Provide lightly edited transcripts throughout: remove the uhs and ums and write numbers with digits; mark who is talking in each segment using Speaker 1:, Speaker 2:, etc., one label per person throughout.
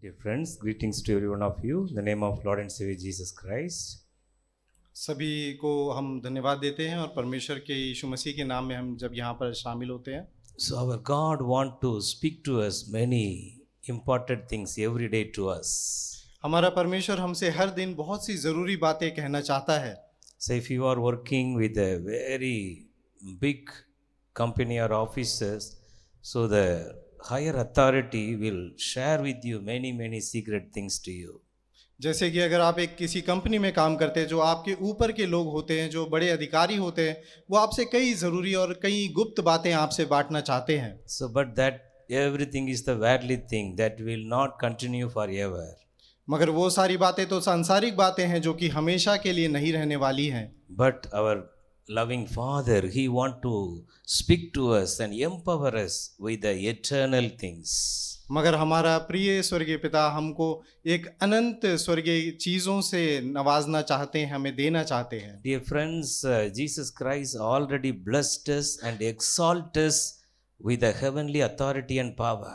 Speaker 1: Dear friends, greetings to every one of you in the name of Lord and Savior Jesus Christ.
Speaker 2: सभी को हम धन्यवाद देते हैं और परमेश्वर के यीशु मसीह के नाम में हम जब यहाँ पर शामिल होते हैं
Speaker 1: So our God want to speak to us many important things every day to us.
Speaker 2: हमारा परमेश्वर हमसे हर दिन बहुत सी ज़रूरी बातें कहना चाहता है।
Speaker 1: So if you are working with a very big company or officers, so the higher authority will share with you many secret things to you.
Speaker 2: जैसे कि अगर आप एक किसी कंपनी में काम करते हैं, जो आपके ऊपर के लोग होते हैं, जो बड़े अधिकारी होते हैं, वो आपसे कई ज़रूरी और कई गुप्त बातें आपसे बांटना चाहते हैं।
Speaker 1: So but that everything is the worldly thing that will not continue forever.
Speaker 2: मगर वो सारी बातें तो सांसारिक बातें हैं जो कि हमेशा के लिए नहीं रहने वाली हैं।
Speaker 1: But our loving Father, He want to speak to us and empower us with the eternal things.
Speaker 2: मगर हमारा प्रिय स्वर्गीय पिता हमको एक अनंत स्वर्गीय चीज़ों से नवाजना चाहते हैं, हमें देना चाहते हैं।
Speaker 1: Dear friends, Jesus Christ already blessed us and exalted us with the heavenly authority and power.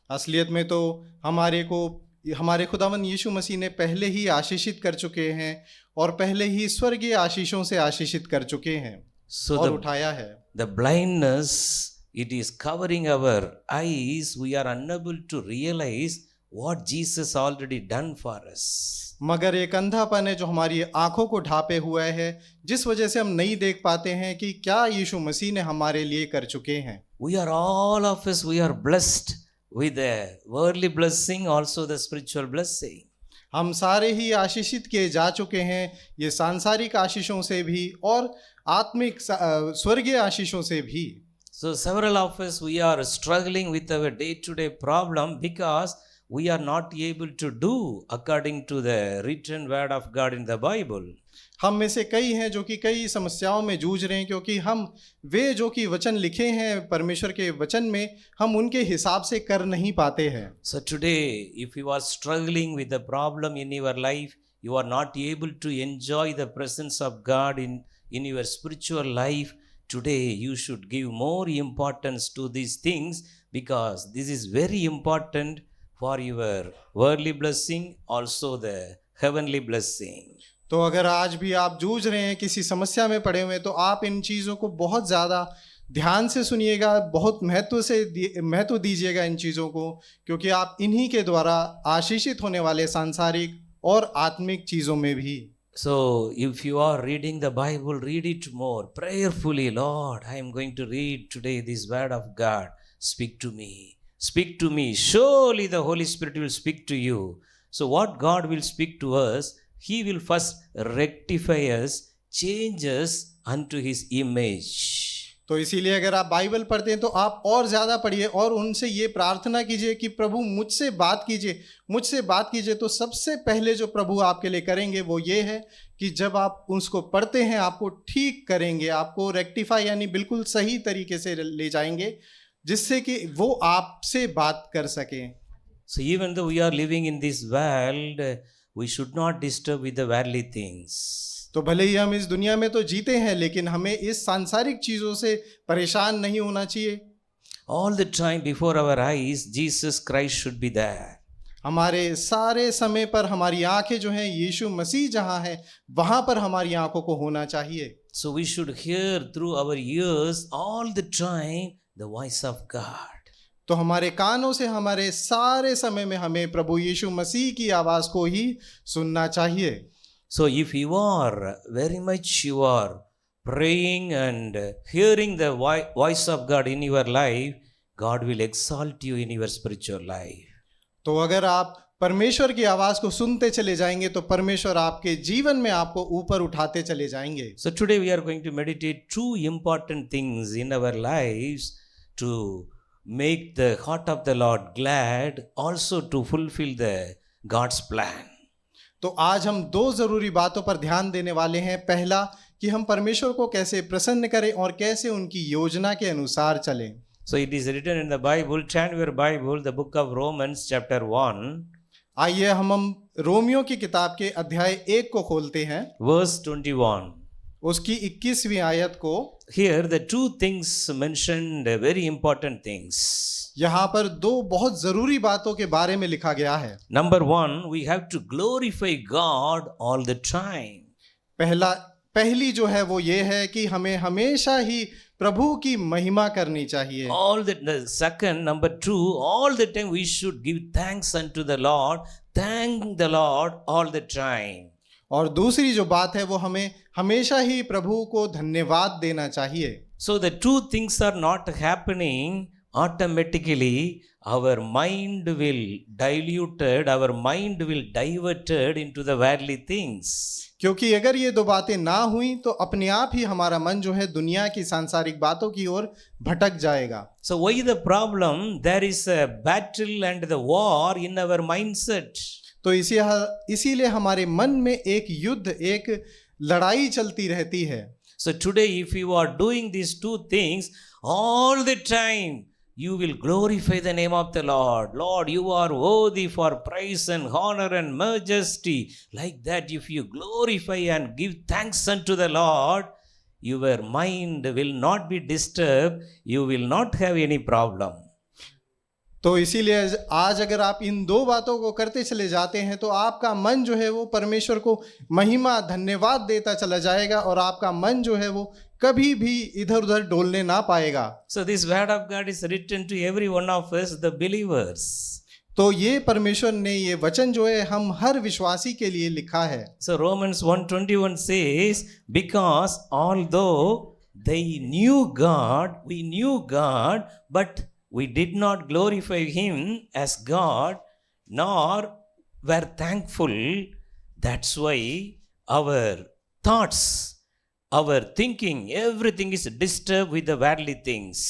Speaker 2: असलियत में तो हमारे खुदावन यीशु मसीह ने पहले ही आशीषित कर चुके हैं और पहले ही स्वर्गीय आशीषों से आशीषित कर चुके हैं
Speaker 1: So
Speaker 2: और उठाया है।
Speaker 1: the blindness, it is covering our eyes. We are unable to realize what Jesus already done for us.
Speaker 2: मगर एक अंधापन है जो हमारी आंखों को ढांपे हुआ है, जिस वजह से हम नहीं देख पाते हैं कि क्या यीशु मसीह ने हमारे लिए कर चुके हैं।
Speaker 1: We are all of us, we are blessed with the worldly blessing, also the spiritual blessing.
Speaker 2: हम सारे ही आशीषित किए जा चुके हैं, ये सांसारिक आशीषों से भी और आत्मिक स्वर्गीय आशीषों से भी।
Speaker 1: So several of us, we are struggling with our day-to-day problem because we are not able to do according to the written word of God in the Bible.
Speaker 2: हम में से कई हैं जो कि कई समस्याओं में जूझ रहे हैं, क्योंकि हम वे जो कि वचन लिखे हैं परमेश्वर के वचन में, हम उनके हिसाब से कर नहीं पाते हैं।
Speaker 1: So today, if you are struggling with the problem in your life, you are not able to enjoy the presence of God in your spiritual life, today you should give more importance to these things, because this is very important for your worldly blessing, also the heavenly blessing.
Speaker 2: तो अगर आज भी आप जूझ रहे हैं, किसी समस्या में पड़े हुए हैं, तो आप इन चीज़ों को बहुत ज़्यादा ध्यान से सुनिएगा, बहुत महत्व दीजिएगा इन चीज़ों को, क्योंकि आप इन्हीं के द्वारा आशीषित होने वाले सांसारिक और आत्मिक चीज़ों में भी।
Speaker 1: So if you are reading the Bible, read it more prayerfully. Lord, I am going to read today this word of God. Speak to me. Speak to me. Surely the Holy Spirit will speak to you. So what God will speak to us, He will first rectify us, change us unto His image.
Speaker 2: तो इसीलिए अगर आप Bible पढ़ते हैं तो आप और ज़्यादा पढ़िए और उनसे ये प्रार्थना कीजिए कि प्रभु मुझसे बात कीजिए। तो सबसे पहले जो प्रभु आपके लिए करेंगे वो ये है कि जब आप उसको पढ़ते हैं, आपको ठीक करेंगे, आपको रेक्टिफाई यानी बिल्कुल सही तरीके से ले जाएंगे, जिससे कि वो आपसे बात कर सकें।
Speaker 1: So even though we are living in this world, we should not disturb with the worldly things.
Speaker 2: तो भले ही हम इस दुनिया में तो जीते हैं, लेकिन हमें इस सांसारिक चीज़ों से परेशान नहीं होना चाहिए।
Speaker 1: All the time before our eyes, Jesus Christ should be there.
Speaker 2: हमारे सारे समय पर हमारी आंखें जो हैं, यीशु मसीह जहाँ है वहाँ पर हमारी आंखों को होना चाहिए।
Speaker 1: So we should hear through our ears all the time the voice of God.
Speaker 2: तो हमारे कानों से हमारे सारे समय में हमें प्रभु यीशु मसीह की आवाज़ को ही सुनना चाहिए।
Speaker 1: So if you are very much you are praying and hearing the voice of God in your life, God will exalt you in your spiritual life.
Speaker 2: तो अगर आप परमेश्वर की आवाज़ को सुनते चले जाएंगे तो परमेश्वर आपके जीवन में आपको ऊपर उठाते चले जाएंगे।
Speaker 1: So today we are going to meditate two important things in our lives to make the heart of the Lord glad, also to fulfill the God's plan.
Speaker 2: तो आज हम दो ज़रूरी बातों पर ध्यान देने वाले हैं। पहला कि हम परमेश्वर को कैसे प्रसन्न करें और कैसे उनकी योजना के अनुसार चलें।
Speaker 1: So it is written in the Bible, turn your Bible, the book of Romans chapter 1.
Speaker 2: आइए हम रोमियो की किताब के अध्याय 1 को खोलते हैं,
Speaker 1: verse 21.
Speaker 2: उसकी 21वीं आयत को।
Speaker 1: here the two things mentioned, very important things.
Speaker 2: यहाँ पर दो बहुत जरूरी बातों के बारे में लिखा गया है।
Speaker 1: Number one, we have to glorify God all the time.
Speaker 2: पहली जो है वो ये है कि हमें हमेशा ही प्रभु की महिमा करनी चाहिए।
Speaker 1: The second, number two, all the time we should give thanks unto the Lord. Thank the Lord all the time.
Speaker 2: और दूसरी जो बात है वो हमें हमेशा ही प्रभु को धन्यवाद देना चाहिए।
Speaker 1: So the two things are not happening automatically. Our mind will diluted, our mind will diverted into the worldly things.
Speaker 2: क्योंकि अगर ये दो बातें ना हुई तो अपने आप ही हमारा मन जो है दुनिया की सांसारिक बातों की ओर भटक जाएगा।
Speaker 1: So why the problem? There is a battle and the war in our mindset.
Speaker 2: तो इसीलिए हमारे मन में एक युद्ध, एक लड़ाई चलती रहती है।
Speaker 1: So today if you are doing these two things all the time, you will glorify the name of the Lord. Lord, you are worthy for praise and honor and majesty. Like that, if you glorify and give thanks unto the Lord, your mind will not be disturbed. You will not have any problem.
Speaker 2: तो इसीलिए आज अगर आप इन दो बातों को करते चले जाते हैं तो आपका मन जो है वो परमेश्वर को महिमा धन्यवाद देता चला जाएगा और आपका मन जो है वो कभी भी इधर उधर डोलने ना पाएगा।
Speaker 1: So this word of God is written to every one of us, the believers.
Speaker 2: तो ये परमेश्वर ने ये वचन जो है हम हर विश्वासी के लिए लिखा है।
Speaker 1: So Romans 1:21 says, because although they knew God, we knew God, but we did not glorify him as God, nor were thankful. That's why our thoughts, our thinking, everything is disturbed with the worldly things.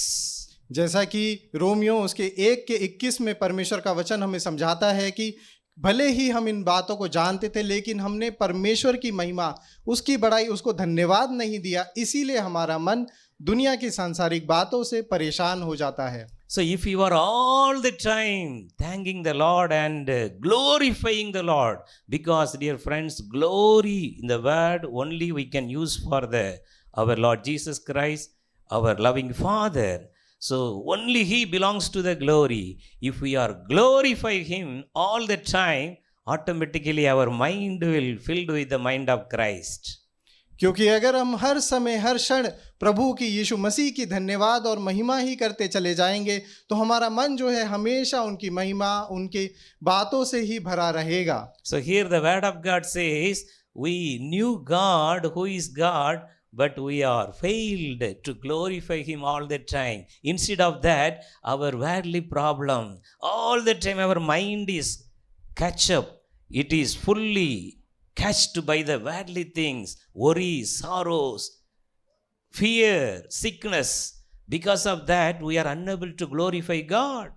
Speaker 2: जैसा कि Romeo उसके 1:21 में परमेश्वर का वचन हमें समझाता है कि भले ही हम इन बातों को जानते थे लेकिन हमने परमेश्वर की महिमा, उसकी बड़ाई, उसको धन्यवाद नहीं दिया, इसीलिए हमारा मन दुनिया की सांसारिक बातों से परेशान हो जाता है।
Speaker 1: So if you are all the time thanking the Lord and glorifying the Lord, because dear friends, glory in the word only we can use for our Lord Jesus Christ, our loving Father. So only he belongs to the glory. If we are glorify him all the time, automatically our mind will filled with the mind of Christ.
Speaker 2: क्योंकि अगर हम हर समय हर क्षण प्रभु की यीशु मसीह की धन्यवाद और महिमा ही करते चले जाएंगे तो हमारा मन जो है हमेशा उनकी महिमा, उनके बातों से ही भरा रहेगा।
Speaker 1: So here the word of God says, we knew God who is God, but we are failed to glorify him all the time. Instead of that, our worldly problem, all the time our mind is catch up. It is fully catched by the worldly things, worries, sorrows, fear, sickness. Because of that, we are unable to glorify God.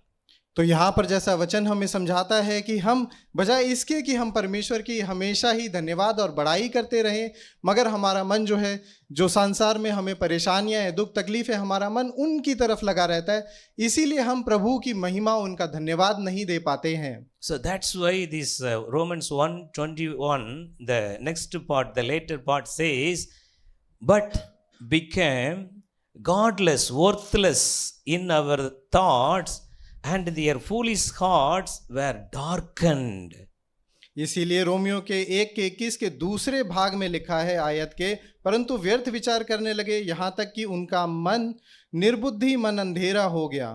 Speaker 2: तो यहाँ पर जैसा वचन हमें समझाता है कि हम बजाय इसके कि हम परमेश्वर की हमेशा ही धन्यवाद और बड़ाई करते रहें, मगर हमारा मन जो है, जो संसार में हमें परेशानियां हैं, दुख तकलीफ है, हमारा मन उनकी तरफ लगा रहता है, इसीलिए हम प्रभु की महिमा, उनका धन्यवाद नहीं दे पाते हैं।
Speaker 1: So that's why this Romans 1:21, the next part, the later part says, but became godless, worthless in our thoughts, and their foolish hearts were darkened.
Speaker 2: इसीलिए रोमियो के 1:21 के दूसरे भाग में लिखा है आयत के, परंतु व्यर्थ विचार करने लगे, यहाँ तक कि उनका मन निर्बुद्धि, मन अंधेरा हो गया।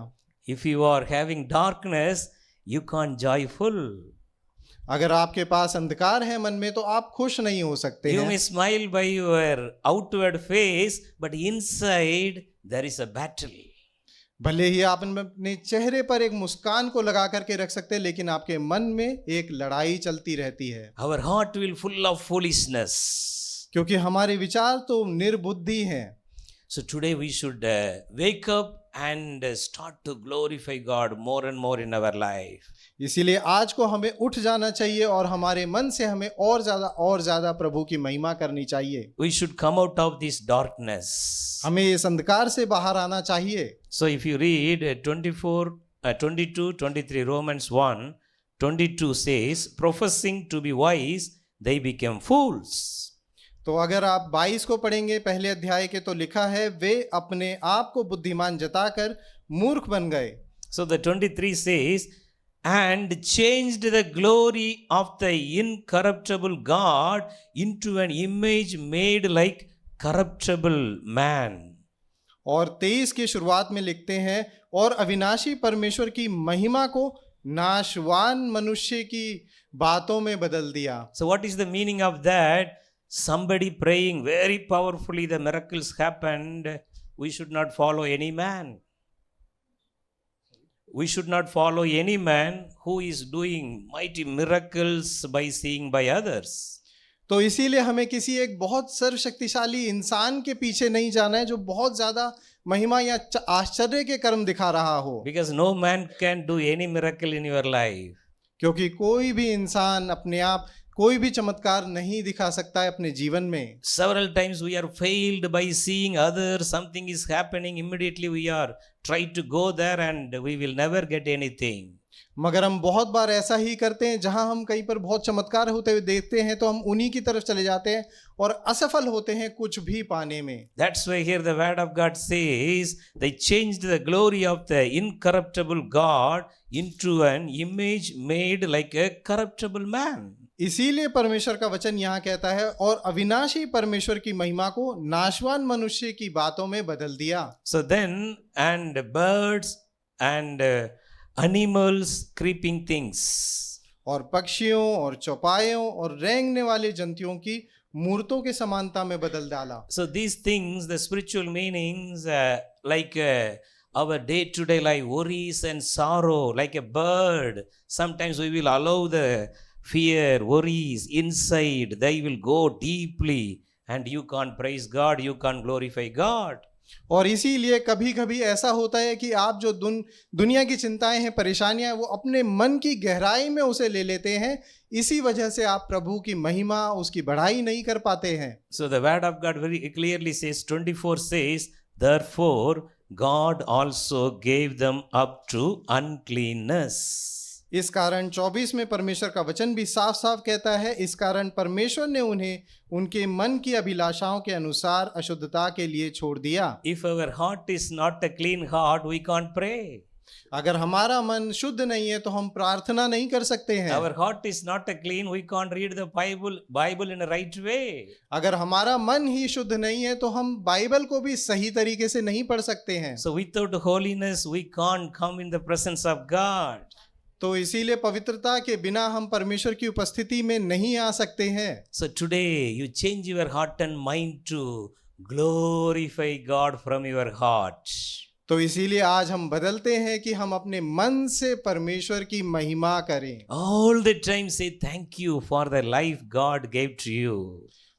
Speaker 1: If you are having darkness, you can't joyful.
Speaker 2: अगर आपके पास अंधकार है मन में तो आप खुश नहीं हो सकते
Speaker 1: You
Speaker 2: हैं।
Speaker 1: may smile by your outward face, but inside there is a battle.
Speaker 2: भले ही आप अपने चेहरे पर एक मुस्कान को लगा करके रख सकते हैं, लेकिन आपके मन में एक लड़ाई चलती रहती है।
Speaker 1: Our heart will full of foolishness.
Speaker 2: क्योंकि हमारे विचार तो निर्बुद्धि हैं।
Speaker 1: So today we should wake up and start to glorify God more and more in our life.
Speaker 2: इसीलिए आज को हमें उठ जाना चाहिए और हमारे मन से हमें और ज्यादा प्रभु की महिमा करनी चाहिए।
Speaker 1: We should come out of this darkness.
Speaker 2: हमें इस अंधकार से बाहर आना चाहिए।
Speaker 1: So if you read 22, 23, Romans 1:22 says, professing to be wise, they became fools.
Speaker 2: तो अगर आप 22 को पढ़ेंगे पहले अध्याय के, तो लिखा है वे अपने आप को बुद्धिमान जताकर मूर्ख बन गए।
Speaker 1: So the 23 says, and changed the glory of the incorruptible God into an image made like corruptible man.
Speaker 2: और 23 की शुरुआत में लिखते हैं और अविनाशी परमेश्वर की महिमा को नाशवान मनुष्य की बातों में बदल दिया।
Speaker 1: So what is the meaning of that? Somebody praying very powerfully, the miracles happened. We should not follow any man. We should not follow any man who is doing mighty miracles by seeing by others.
Speaker 2: तो इसीलिए हमें किसी एक बहुत सर्वशक्तिशाली इंसान के पीछे नहीं जाना है जो बहुत ज्यादा महिमा या आश्चर्य के कर्म दिखा रहा हो,
Speaker 1: Because no man can do any miracle in your life.
Speaker 2: क्योंकि कोई भी इंसान अपने आप कोई भी चमत्कार नहीं दिखा सकता है अपने जीवन में।
Speaker 1: Several times we are failed by seeing others, something is happening, immediately we are try to go there and we will never get anything.
Speaker 2: मगर हम बहुत बार ऐसा ही करते हैं, जहां हम कहीं पर बहुत चमत्कार होते हुए देखते हैं तो हम उन्हीं की तरफ चले जाते हैं और असफल होते हैं कुछ भी पाने में।
Speaker 1: That's why here the word of God says, they changed the glory of the incorruptible God into an image made like a corruptible man.
Speaker 2: इसीलिए परमेश्वर का वचन यहाँ कहता है और अविनाशी परमेश्वर की महिमा को नाशवान मनुष्य की बातों में बदल दिया।
Speaker 1: So then, and birds and animals, creeping things.
Speaker 2: और पक्षियों और चौपायों और रेंगने वाले जंतुओं की मूर्तों के समानता में बदल डाला।
Speaker 1: So these things, the spiritual meanings, like our day-to-day life, worries and sorrow, like a bird. Sometimes we will allow the fear, worries inside. They will go deeply, and you can't praise God, you can't glorify God.
Speaker 2: और इसीलिए कभी कभी ऐसा होता है कि आप जो दुनिया की चिंताएं हैं, परेशानियां हैं, वो अपने मन की गहराई में उसे ले लेते हैं। इसी वजह से आप प्रभु की महिमा, उसकी बढ़ाई नहीं कर पाते हैं।
Speaker 1: So the word of God very clearly says, 24 says, therefore God also gave them up to uncleanness.
Speaker 2: इस कारण 24 में परमेश्वर का वचन भी साफ साफ कहता है, इस कारण परमेश्वर ने उन्हें उनके मन की अभिलाषाओं के अनुसार अशुद्धता के लिए छोड़ दिया।
Speaker 1: If our heart is not a clean heart, we can't pray.
Speaker 2: अगर हमारा मन शुद्ध नहीं है तो हम प्रार्थना नहीं कर सकते हैं।
Speaker 1: Our heart is not a clean, we can't read the Bible in a right way.
Speaker 2: अगर हमारा मन ही शुद्ध नहीं है तो हम बाइबल को भी सही तरीके से नहीं पढ़ सकते हैं।
Speaker 1: So without holiness, we can't come in the presence of God.
Speaker 2: तो इसीलिए पवित्रता के बिना हम परमेश्वर की उपस्थिति में नहीं आ सकते हैं।
Speaker 1: So today you change your heart and mind to glorify God from your heart.
Speaker 2: तो इसीलिए आज हम बदलते हैं कि हम अपने मन से परमेश्वर की महिमा करें।
Speaker 1: All the time say thank you for the life God gave to you.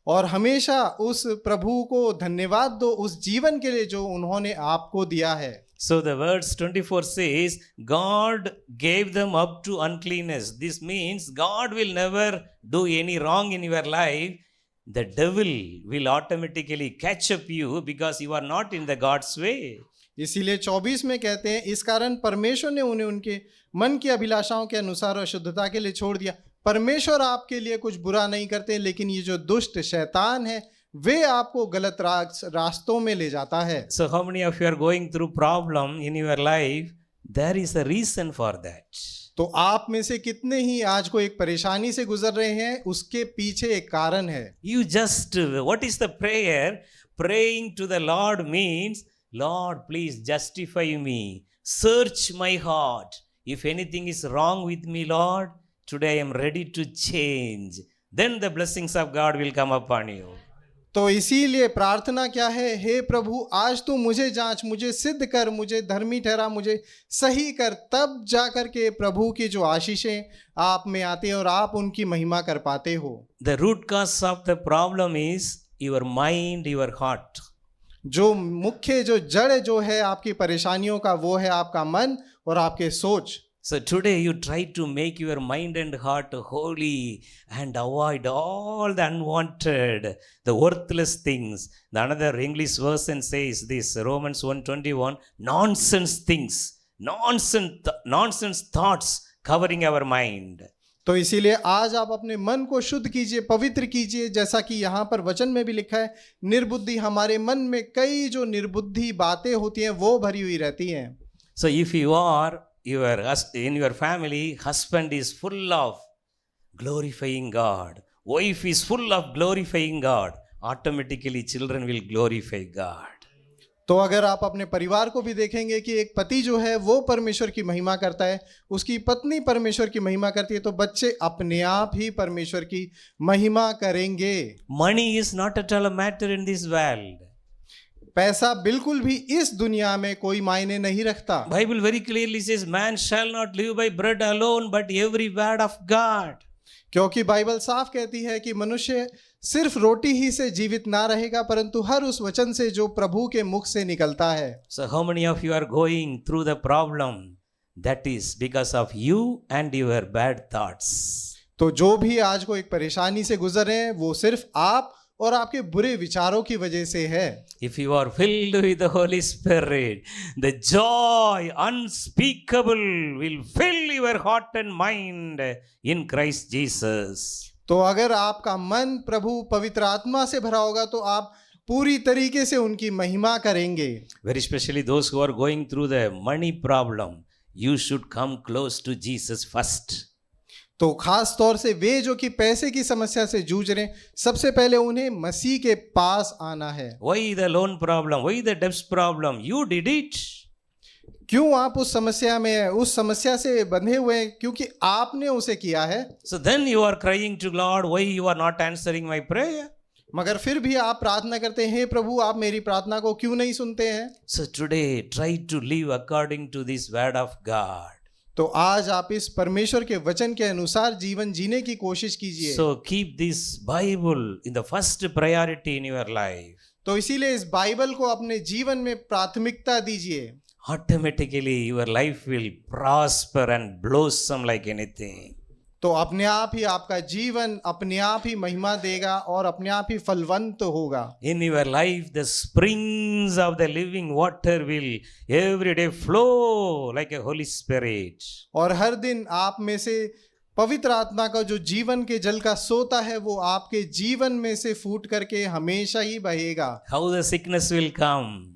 Speaker 2: और हमेशा उस प्रभु को धन्यवाद दो उस जीवन के लिए जो उन्होंने आपको दिया है।
Speaker 1: So the verse 24 says, God gave them up to uncleanness. This means God will never do any wrong in your life. The devil will automatically catch up you because you are not in the God's way.
Speaker 2: इसीलिए 24 में कहते हैं, इस कारण परमेश्वर ने उन्हें उनके मन की अभिलाषाओं के अनुसार अशुद्धता के लिए छोड़ दिया। परमेश्वर आपके लिए कुछ बुरा नहीं करते, लेकिन ये जो दुष्ट शैतान है वे आपको गलत रास्तों में ले जाता है।
Speaker 1: So how many of you are going through problem in your life? There is a reason for that.
Speaker 2: तो आप में से कितने ही आज को एक परेशानी से गुजर रहे हैं, उसके पीछे एक कारण है।
Speaker 1: You just, what is the prayer? Praying to the Lord means, Lord, please justify me. Search my heart. If anything is wrong with me, Lord, today I am ready to change. Then the blessings of God will come upon you.
Speaker 2: तो इसीलिए प्रार्थना क्या है? हे प्रभु, आज तू मुझे जांच, मुझे सिद्ध कर, मुझे धर्मी ठहरा, मुझे सही कर, तब जाकर के प्रभु की जो आशीषें आप में आती हैं और आप उनकी महिमा कर पाते हो।
Speaker 1: The root cause of the problem is your mind, your heart.
Speaker 2: जो मुख्य जो जड़ जो है आपकी परेशानियों का, वो है आपका मन और आपके सोच।
Speaker 1: So today you try to make your mind and heart holy and avoid all the unwanted, the worthless things. The another English version says this, Romans 1:21, nonsense things, nonsense thoughts covering our mind.
Speaker 2: तो इसीलिए आज आप अपने मन को शुद्ध कीजिए, पवित्र कीजिए, जैसा कि यहाँ पर वचन में भी लिखा है, निर्बुद्धि, हमारे मन में कई जो निर्बुद्धि बातें होती हैं वो भरी हुई रहती हैं।
Speaker 1: So if you are in your family, husband is full of glorifying God, wife is full of glorifying God, automatically children will glorify God.
Speaker 2: तो अगर आप अपने परिवार को भी देखेंगे कि एक पति जो है वो परमेश्वर की महिमा करता है, उसकी पत्नी परमेश्वर की महिमा करती है, तो बच्चे अपने आप ही परमेश्वर की महिमा करेंगे।
Speaker 1: Money is not at all a matter in this world.
Speaker 2: पैसा बिल्कुल भी इस दुनिया में कोई मायने नहीं रखता।
Speaker 1: Bible very clearly says, man shall not live by bread alone, but every word of God.
Speaker 2: क्योंकि बाइबल साफ कहती है कि मनुष्य सिर्फ रोटी ही से जीवित ना रहेगा, परंतु हर उस वचन से जो प्रभु के मुख से निकलता है।
Speaker 1: So how many of you are going through the problem? That is because of you and your bad thoughts.
Speaker 2: तो जो भी आज को एक परेशानी से गुजर रहे हैं वो सिर्फ आप और आपके बुरे विचारों की वजह से है।
Speaker 1: If you are filled with the Holy Spirit, the joy unspeakable will fill your heart and mind in Christ Jesus.
Speaker 2: तो अगर आपका मन प्रभु पवित्र आत्मा से भरा होगा तो आप पूरी तरीके से उनकी महिमा करेंगे।
Speaker 1: Very especially those who are going through the money problem, you should come close to Jesus first.
Speaker 2: तो खास तौर से वे जो कि पैसे की समस्या से जूझ रहे हैं, सबसे पहले उन्हें मसीह के पास आना है।
Speaker 1: Why the loan problem? Why the debts problem? You did it.
Speaker 2: क्यों आप उस समस्या में, उस समस्या से बंधे हुए हैं? क्योंकि आपने उसे किया है।
Speaker 1: So then you are crying to God, why you are not answering my prayer?
Speaker 2: मगर फिर भी आप प्रार्थना करते हैं, हे प्रभु आप मेरी प्रार्थना को क्यों नहीं सुनते हैं?
Speaker 1: So today try to live according to this word of God.
Speaker 2: तो आज आप इस परमेश्वर के वचन के अनुसार जीवन जीने की कोशिश कीजिए।
Speaker 1: So keep this Bible in the first priority in your life.
Speaker 2: तो इसीलिए इस बाइबल को अपने जीवन में प्राथमिकता दीजिए।
Speaker 1: Automatically your life will prosper and blossom like anything.
Speaker 2: तो अपने आप ही आपका जीवन अपने आप ही महिमा देगा और अपने आप ही फलवंत होगा।
Speaker 1: In your life the springs of the living water will every day flow like a Holy Spirit.
Speaker 2: और हर दिन आप में से पवित्र आत्मा का जो जीवन के जल का सोता है वो आपके जीवन में से फूट करके हमेशा ही बहेगा।
Speaker 1: How the sickness will come?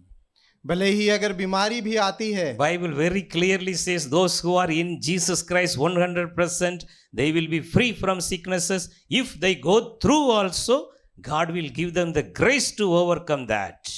Speaker 2: भले ही अगर बीमारी भी आती है,
Speaker 1: Bible very clearly says those who are in Jesus Christ 100%, they will be free from sicknesses. If they go through also, God will give them the grace to overcome that.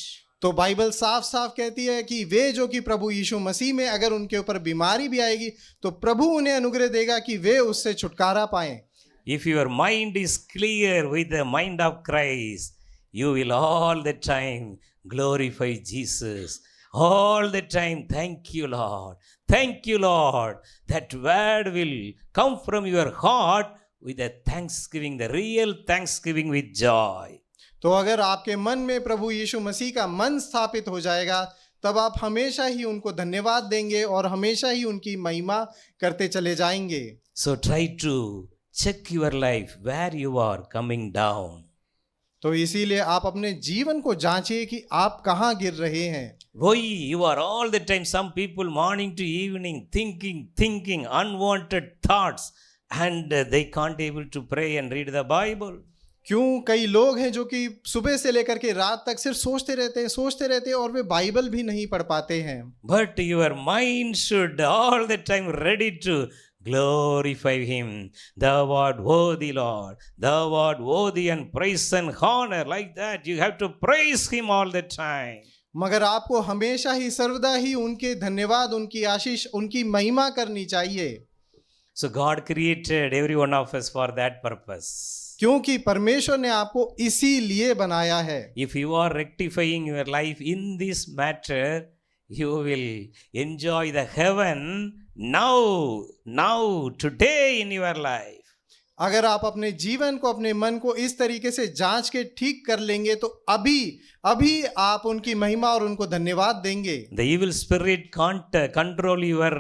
Speaker 2: तो Bible साफ साफ कहती है कि वे जो कि प्रभु यीशु मसीह में अगर उनके ऊपर बीमारी भी आएगी तो प्रभु उन्हें अनुग्रह देगा कि वे उससे छुटकारा पाएं।
Speaker 1: If your mind is clear with the mind of Christ, you will all the time glorify Jesus. All the time, thank you, Lord. Thank you, Lord. That word will come from your heart with a thanksgiving, the real thanksgiving with joy.
Speaker 2: तो अगर आपके मन में प्रभु यीशु मसीह का मन स्थापित हो जाएगा तब आप हमेशा ही उनको धन्यवाद देंगे और हमेशा ही उनकी महिमा करते चले जाएंगे।
Speaker 1: So try to check your life where you are coming down.
Speaker 2: तो इसीलिए आप अपने जीवन को जांचिए कि आप कहाँ गिर रहे हैं।
Speaker 1: Why you are all the time, some people morning to evening thinking unwanted thoughts and they can't able to pray and read the Bible.
Speaker 2: क्यों कई लोग हैं जो कि सुबह से लेकर के रात तक सिर्फ सोचते रहते हैं और वे बाइबल भी नहीं पढ़ पाते हैं।
Speaker 1: But your mind should all the time ready to glorify him. Thou art worthy, Lord. Thou art worthy and praise and honor. Like that you have to praise him all the time.
Speaker 2: मगर आपको हमेशा ही सर्वदा ही उनके धन्यवाद, उनकी आशीष, उनकी महिमा करनी चाहिए।
Speaker 1: So God created every one of us for that purpose.
Speaker 2: क्योंकि परमेश्वर ने आपको इसीलिए बनाया है।
Speaker 1: If you are rectifying your life in this matter, you will enjoy the heaven now, today in your life.
Speaker 2: अगर आप अपने जीवन को, अपने मन को इस तरीके से जांच के ठीक कर लेंगे तो अभी आप उनकी महिमा और उनको धन्यवाद देंगे।
Speaker 1: The evil spirit can't control your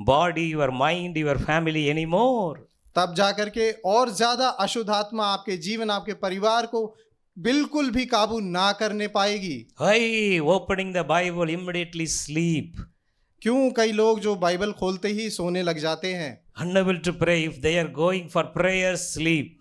Speaker 1: body, your mind, your family anymore.
Speaker 2: तब जाकर के और ज्यादा अशुद्ध आत्मा आपके जीवन, आपके परिवार को बिल्कुल भी काबू ना करने पाएगी।
Speaker 1: Why opening the Bible immediately sleep?
Speaker 2: क्यों कई लोग जो बाइबल खोलते ही सोने लग जाते हैं?
Speaker 1: unable to pray. If they are going for prayer, sleep.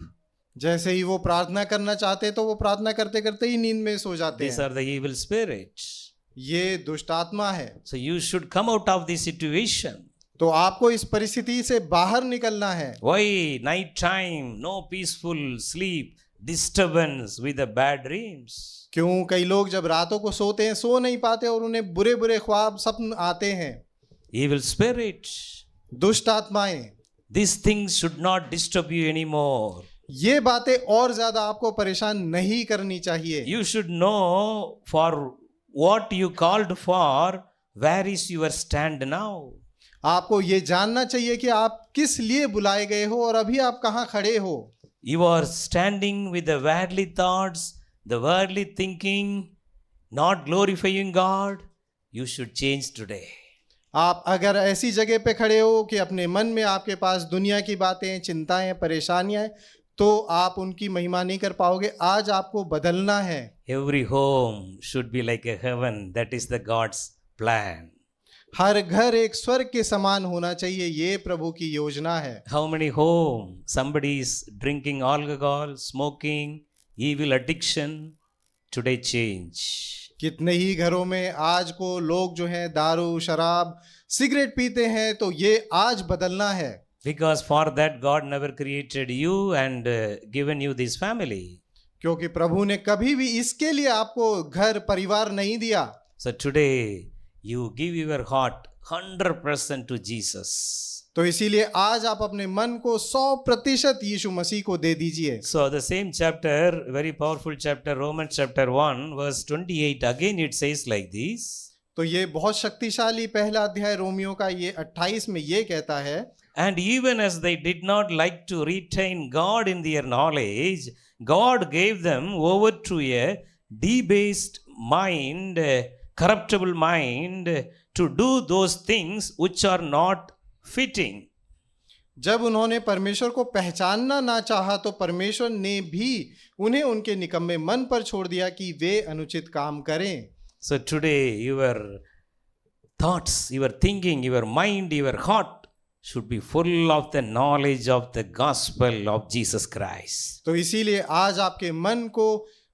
Speaker 2: जैसे ही वो प्रार्थना करना चाहते तो वो प्रार्थना करते करते ही नींद में सो जाते
Speaker 1: These
Speaker 2: हैं।
Speaker 1: are the evil spirits.
Speaker 2: ये दुष्ट आत्मा है।
Speaker 1: So you should come out of this situation.
Speaker 2: तो आपको इस परिस्थिति से बाहर निकलना है।
Speaker 1: Why? Night time, no peaceful sleep, disturbance with the bad dreams.
Speaker 2: क्यों? कई लोग जब रातों को सोते हैं सो नहीं पाते और उन्हें बुरे बुरे ख्वाब सपन आते हैं।
Speaker 1: Evil spirits.
Speaker 2: दुष्ट आत्माएं।
Speaker 1: These things should not disturb you anymore.
Speaker 2: ये बातें और ज्यादा आपको परेशान नहीं करनी चाहिए।
Speaker 1: You should know for what you called for, where is your stand now.
Speaker 2: आपको ये जानना चाहिए कि आप किस लिए बुलाए गए हो और अभी आप कहाँ खड़े हो।
Speaker 1: You are standing with the worldly thoughts, the worldly thinking, not glorifying God. You should change today.
Speaker 2: आप अगर ऐसी जगह पे खड़े हो कि अपने मन में आपके पास दुनिया की बातें, चिंताएं, परेशानियां, तो आप उनकी महिमा नहीं कर पाओगे। आज आपको बदलना है।
Speaker 1: Every home should be like a heaven. That is the God's plan.
Speaker 2: हर घर एक स्वर्ग के समान होना चाहिए, ये प्रभु की योजना है।
Speaker 1: How many home? Somebody is drinking alcohol, smoking, evil addiction. Today change.
Speaker 2: कितने ही घरों में आज को लोग जो हैं दारू, शराब, सिगरेट पीते हैं, तो ये आज बदलना है।
Speaker 1: Because for that God never created you and given you this family.
Speaker 2: क्योंकि प्रभु ने कभी भी इसके लिए आपको घर परिवार नहीं दिया।
Speaker 1: So today you give your heart 100% to Jesus.
Speaker 2: तो इसीलिए आज आप अपने मन को 100% यीशु मसीह को दे दीजिए।
Speaker 1: So the same chapter, very powerful chapter, Romans chapter 1 verse 28, again it says like this.
Speaker 2: तो ये बहुत शक्तिशाली पहला अध्याय रोमियो का ये 28 में ये कहता है,
Speaker 1: And even as they did not like to retain God in their knowledge, God gave them over to a debased mind, corruptible mind, to do those things which are not fitting.
Speaker 2: जब उन्होंने परमेश्वर को पहचानना ना चाहा तो परमेश्वर ने भी उन्हें उनके निकम्मे मन पर छोड़ दिया कि वे अनुचित काम करें।
Speaker 1: So today your thoughts, your thinking, your mind, your heart should be full of the knowledge of the gospel of Jesus Christ.
Speaker 2: तो इसीलिए आज आपके मन को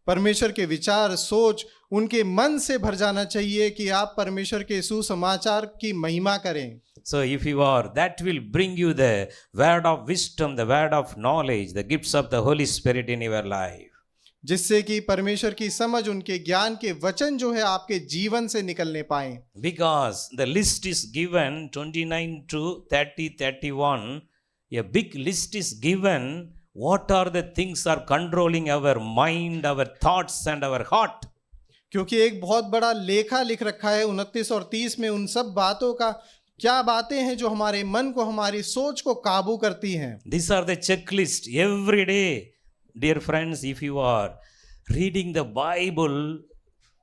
Speaker 2: परमेश्वर के विचार, सोच उनके मन से भर जाना चाहिए कि आप परमेश्वर के सुसमाचार की महिमा करें।
Speaker 1: So if you are, that will bring you the word of wisdom, the word of knowledge, the gifts of the Holy Spirit in your life.
Speaker 2: जिससे कि परमेश्वर की समझ, उनके ज्ञान के वचन जो है आपके जीवन से निकलने पाए।
Speaker 1: Because the list is given 29 to 30, 31, a big list is given. What are the things are controlling our mind, our thoughts and our heart?
Speaker 2: क्योंकि एक बहुत बड़ा लेखा लिख रखा है 29 और 30 में उन सब बातों का, क्या बातें हैं जो हमारे मन को, हमारी सोच को काबू करती हैं।
Speaker 1: These are the checklist every day. Dear friends, if you are reading the Bible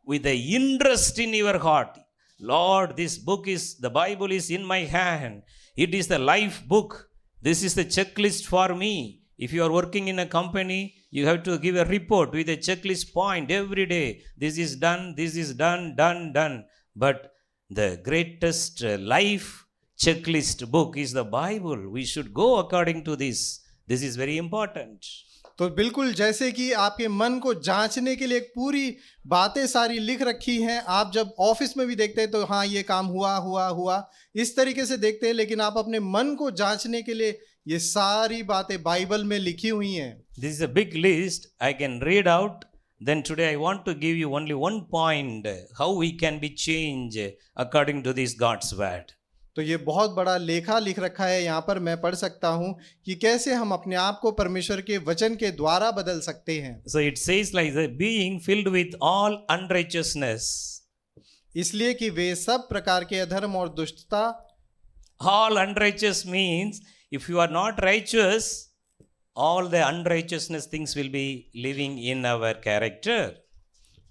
Speaker 1: with the interest in your heart, Lord, this book is, the Bible is in my hand. It is the life book. This is the checklist for me. If you are working in a company, you have to give a report with a checklist point every day. This is done, this is done, done. But the greatest life checklist book is the Bible. We should go according to this. This is very important.
Speaker 2: तो बिल्कुल जैसे कि आपके मन को जांचने के लिए एक पूरी बातें सारी लिख रखी हैं, आप जब ऑफिस में भी देखते हैं तो हाँ ये काम हुआ, इस तरीके से देखते हैं, लेकिन आप अपने मन को जांचने के लिए ये सारी बातें बाइबल में लिखी हुई हैं।
Speaker 1: This is a big list. I can read out. Then today I want to give you only one point, how we can be changed according to this God's word.
Speaker 2: तो ये बहुत बड़ा लेखा लिख रखा है, यहाँ पर मैं पढ़ सकता हूँ कि कैसे हम अपने आप को परमेश्वर के वचन के द्वारा बदल सकते हैं।
Speaker 1: So it says like that, being filled with all unrighteousness.
Speaker 2: इसलिए कि वे सब प्रकार के अधर्म और दुष्टता।
Speaker 1: All unrighteous means if you are not righteous, all the unrighteousness things will be living in our character.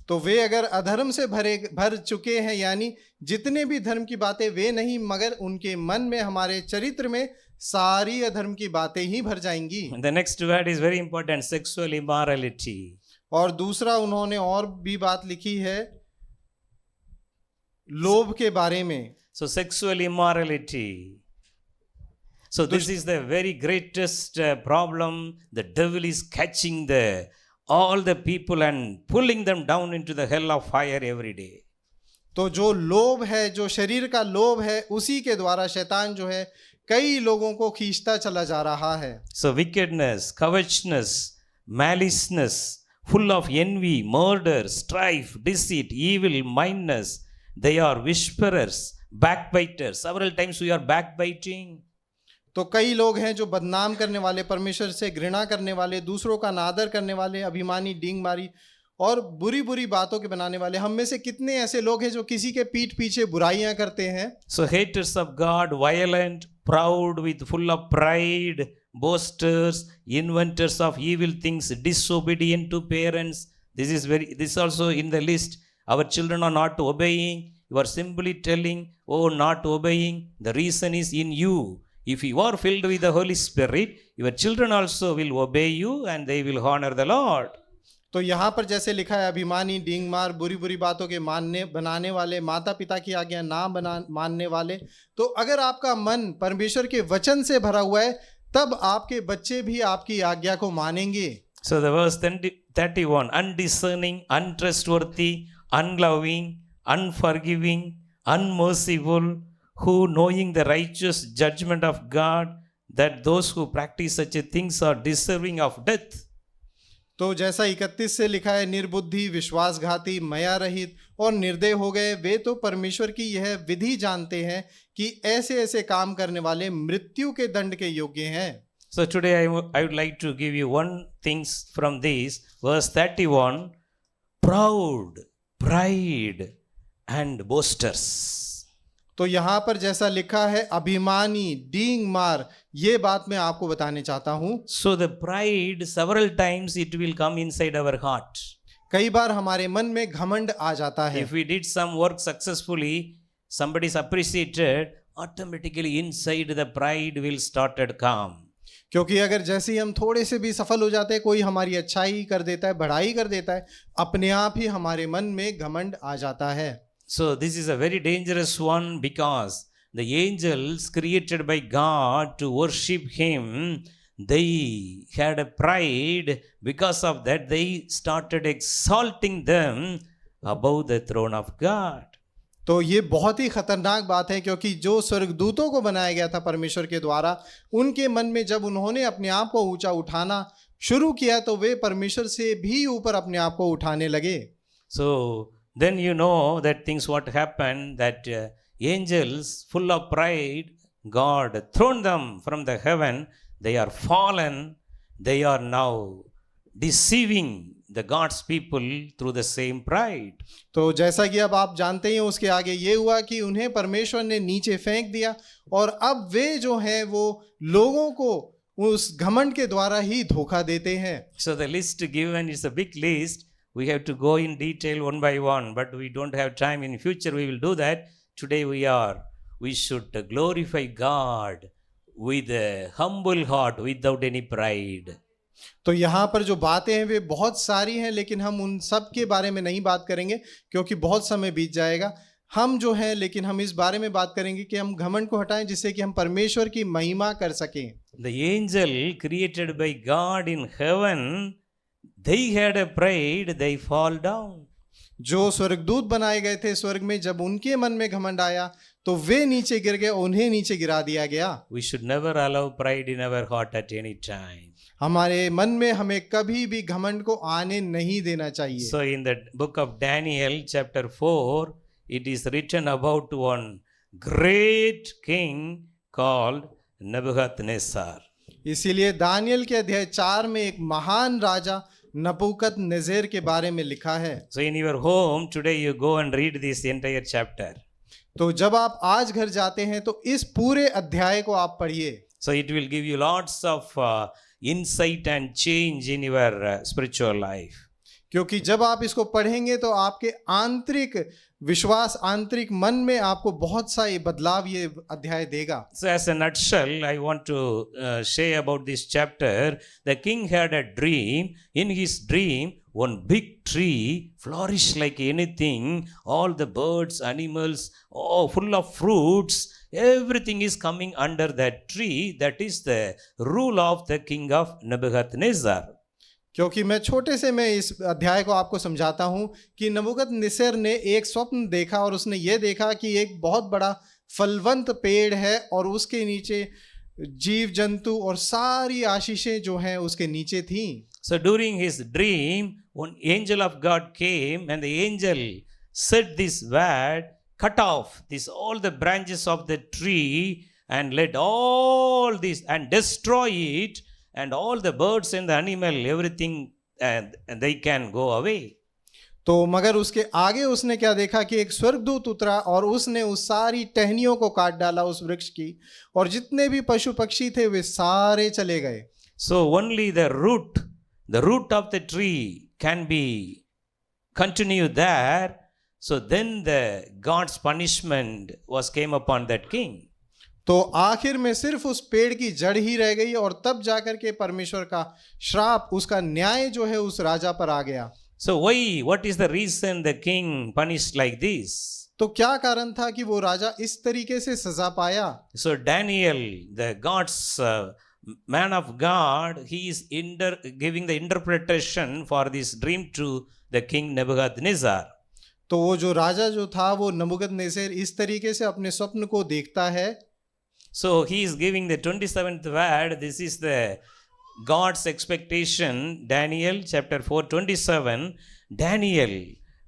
Speaker 2: तो वे अगर अधर्म से भर चुके हैं, यानी जितने भी धर्म की बातें वे नहीं, मगर उनके मन में, हमारे चरित्र में सारी अधर्म की बातें ही भर जाएंगी।
Speaker 1: The next word is very important, sexual immorality.
Speaker 2: और दूसरा उन्होंने और भी बात लिखी है लोभ के बारे में।
Speaker 1: So sexual immorality. So this is the very greatest problem. The devil is catching all the people and pulling them down into the hell of fire every day.
Speaker 2: तो जो लोभ है, जो शरीर का लोभ है, उसी के द्वारा शैतान जो है कई लोगों को खींचता चला जा रहा है.
Speaker 1: So wickedness, covetousness, maliceness, full of envy, murder, strife, deceit, evil mindedness, they are whisperers, backbiters. Several times we are backbiting.
Speaker 2: तो कई लोग हैं जो बदनाम करने वाले, परमेश्वर से घृणा करने वाले, दूसरों का नादर करने वाले, अभिमानी, डींग मारी और बुरी बुरी बातों के बनाने वाले. हम में से कितने ऐसे लोग हैं जो किसी के पीठ पीछे बुराइयां करते हैं.
Speaker 1: So haters of God, violent, proud, with full of pride, boasters, inventors of evil things, disobedient to parents. This also in the list. Our children are not obeying. You are simply telling, oh, not obeying. The reason is in you. If you are filled with the Holy Spirit, your children also will obey you and they will honor the Lord.
Speaker 2: तो यहाँ पर जैसे लिखा है, अभिमानी, डींग मार, बुरी बुरी बातों के बनाने वाले, माता पिता की आज्ञा ना मानने वाले. तो अगर आपका मन परमेश्वर के वचन से भरा हुआ है, तब आपके बच्चे भी आपकी आज्ञा को मानेंगे.
Speaker 1: So the verse 31, undiscerning, untrustworthy, unloving, unforgiving, unmerciful, who knowing the righteous judgment of God, that those who practice such a things are deserving of death.
Speaker 2: तो जैसा 31 से लिखा है, निर्बुद्धि, विश्वासघाती, मया रहित और निर्दय हो गए वे तो परमेश्वर की यह विधि जानते हैं कि ऐसे ऐसे काम करने वाले मृत्यु के दंड के योग्य हैं.
Speaker 1: So today I would like to give you one things from this verse 31, proud, pride and boasters.
Speaker 2: तो यहाँ पर जैसा लिखा है, अभिमानी, डींग मार, ये बात मैं आपको बताने चाहता हूँ.
Speaker 1: So the pride, several times it will come inside our heart.
Speaker 2: कई बार हमारे मन में घमंड आ जाता है.
Speaker 1: If we did some work successfully, somebody is appreciated, automatically inside the pride will started come.
Speaker 2: क्योंकि अगर जैसे ही हम थोड़े से भी सफल हो जाते हैं, कोई हमारी अच्छाई कर देता है, बढ़ाई कर देता है, अपने आप ही हमारे मन में घमंड आ जाता है.
Speaker 1: So this is a very dangerous one, because the angels created by God to worship Him, they had a pride. Because of that, they started exalting them above the throne of God.
Speaker 2: तो ये बहुत ही खतरनाक बात है, क्योंकि जो स्वर्गदूतों को बनाया गया था परमेश्वर के द्वारा, उनके मन में जब उन्होंने अपने आप को ऊंचा उठाना शुरू किया, तो वे परमेश्वर से भी ऊपर अपने आप को उठाने लगे.
Speaker 1: So then you know that things what happened, that angels full of pride, God thrown them from the heaven. They are fallen. They are now deceiving the God's people through the same pride.
Speaker 2: तो जैसा कि अब आप जानते हैं, उसके आगे ये हुआ कि उन्हें परमेश्वर ने नीचे फेंक दिया, और अब वे जो हैं वो लोगों को उस घमंड के द्वारा ही धोखा देते हैं.
Speaker 1: So the list given is a big list. We have to go in detail one by one, but we don't have time. In future we will do that. Today we should glorify God with a humble heart, without any pride.
Speaker 2: तो यहाँ पर जो बातें हैं वे बहुत सारी हैं, लेकिन हम उन सब के बारे में नहीं बात करेंगे क्योंकि बहुत समय बीत जाएगा. हम जो हैं, लेकिन हम इस बारे में बात करेंगे कि हम घमंड को हटाएं, जिससे कि हम परमेश्वर की महिमा कर सकें.
Speaker 1: The angel created by God in heaven, they had a pride, they fall down.
Speaker 2: जो स्वर्गदूत बनाए गए थे स्वर्ग में, जब उनके मन में घमंड आया तो वे नीचे गिर गए, उन्हें नीचे गिरा दिया गया.
Speaker 1: We should never allow pride in our heart at any time.
Speaker 2: हमारे मन में हमें कभी भी घमंड को आने नहीं देना चाहिए.
Speaker 1: So in the book of Daniel chapter 4, it is written about one great king called Nebuchadnezzar.
Speaker 2: इसीलिए दानियल के अध्याय 4 में एक महान राजा नबूकदनेस्सर के बारे में लिखा है.
Speaker 1: So in your home today you go and read this entire chapter.
Speaker 2: तो जब आप आज घर जाते हैं तो इस पूरे अध्याय को आप पढ़िए.
Speaker 1: So it will give you lots of insight and change in your spiritual life.
Speaker 2: क्योंकि जब आप इसको पढ़ेंगे तो आपके आंतरिक विश्वास, आंतरिक मन में आपको बहुत सा ये बदलाव ये अध्याय देगा.
Speaker 1: So as a nutshell, I want to say about this chapter. The king had a dream. In his dream, one big tree flourished like anything, all the birds, animals, oh, full of fruits, everything is coming under that tree. That is the rule of the king of Nebuchadnezzar.
Speaker 2: क्योंकि मैं इस अध्याय को आपको समझाता हूं कि नबूकदनेस्सर ने एक स्वप्न देखा और उसने ये देखा कि एक बहुत बड़ा फलवंत पेड़ है और उसके नीचे जीव जंतु और सारी आशीषें जो हैं उसके नीचे थीं।
Speaker 1: So during his dream, one angel of God came, and the angel said this word, cut off all the branches of the tree and let all this and destroy it, and all the birds and the animal, everything, and they can go away.
Speaker 2: तो मगर उसके आगे उसने क्या देखा कि एक स्वर्गदूत उतरा और उसने उस सारी टहनियों को काट डाला उस वृक्ष की, और जितने भी पशु पक्षी थे वे सारे चले गए।
Speaker 1: So only the root of the tree can be continue there. So then the God's punishment came upon that king.
Speaker 2: तो आखिर में सिर्फ उस पेड़ की जड़ ही रह गई और तब जाकर के परमेश्वर का श्राप, उसका न्याय जो है उस राजा पर आ गया।
Speaker 1: So what is the reason the king punished like this?
Speaker 2: तो क्या कारण था कि वो राजा इस तरीके से सजा पाया?
Speaker 1: So Daniel, the God's man of God, he is giving the interpretation for this dream to the king Nebuchadnezzar.
Speaker 2: तो वो जो राजा जो था वो नबूकदनेस्सर इस तरीके से अपने स्वप्न को देखता है।
Speaker 1: So he is giving the 27th word. This is the God's expectation. Daniel chapter 4:27. Daniel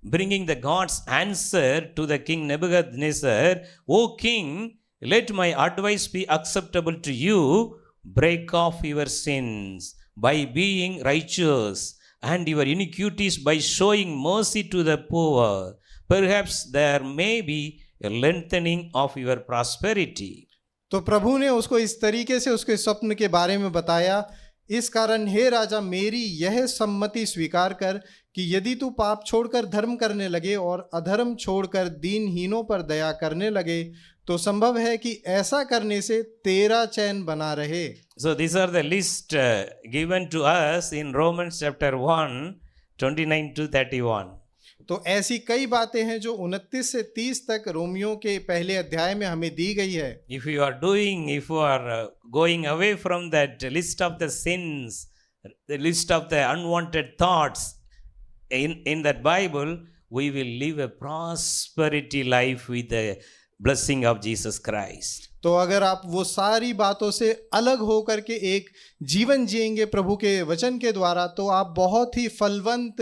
Speaker 1: bringing the God's answer to the king Nebuchadnezzar. O king, let my advice be acceptable to you. Break off your sins by being righteous, and your iniquities by showing mercy to the poor. Perhaps there may be a lengthening of your prosperity.
Speaker 2: तो प्रभु ने उसको इस तरीके से उसके स्वप्न के बारे में बताया, इस कारण हे राजा, मेरी यह सम्मति स्वीकार कर कि यदि तू पाप छोड़कर धर्म करने लगे और अधर्म छोड़कर दीनहीनों पर दया करने लगे तो संभव है कि ऐसा करने से तेरा चैन बना रहे।
Speaker 1: So these are the list given to us in Romans chapter 1:29 to 31.
Speaker 2: तो ऐसी कई बातें हैं जो 29 से 30 तक रोमियो के पहले अध्याय में हमें दी गई है।
Speaker 1: If you are going away from that list of the sins, the list of the unwanted thoughts in that Bible, we will live a prosperity life with the blessing of Jesus Christ.
Speaker 2: तो अगर आप वो सारी बातों से अलग होकर के एक जीवन जिएंगे प्रभु के वचन के द्वारा, तो आप बहुत ही फलवंत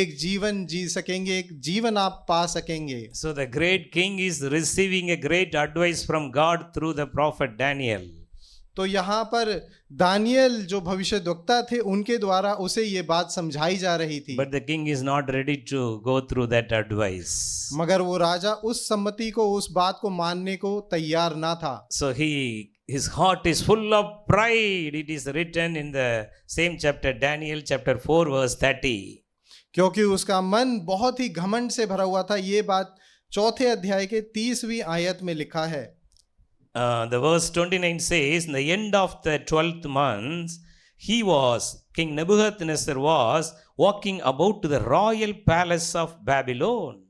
Speaker 2: एक जीवन जी सकेंगे, एक जीवन आप पा सकेंगे।
Speaker 1: So the great king is receiving a great advice from God through the prophet Daniel.
Speaker 2: तो यहाँ पर दानियल जो भविष्यद्वक्ता थे उनके द्वारा उसे ये बात समझाई जा रही थी।
Speaker 1: But the king is not ready to go through that advice.
Speaker 2: मगर वो राजा उस सम्मति को, उस बात को मानने को तैयार ना था।
Speaker 1: So his heart is full of pride. It is written in the same chapter, Daniel chapter 4 verse 30.
Speaker 2: क्योंकि उसका मन बहुत ही घमंड से भरा हुआ था। ये बात चौथे अध्याय के 30वीं आयत में लिखा है।
Speaker 1: The verse 29 says, in the end of the 12th month, King Nebuchadnezzar was walking about to the royal palace of Babylon.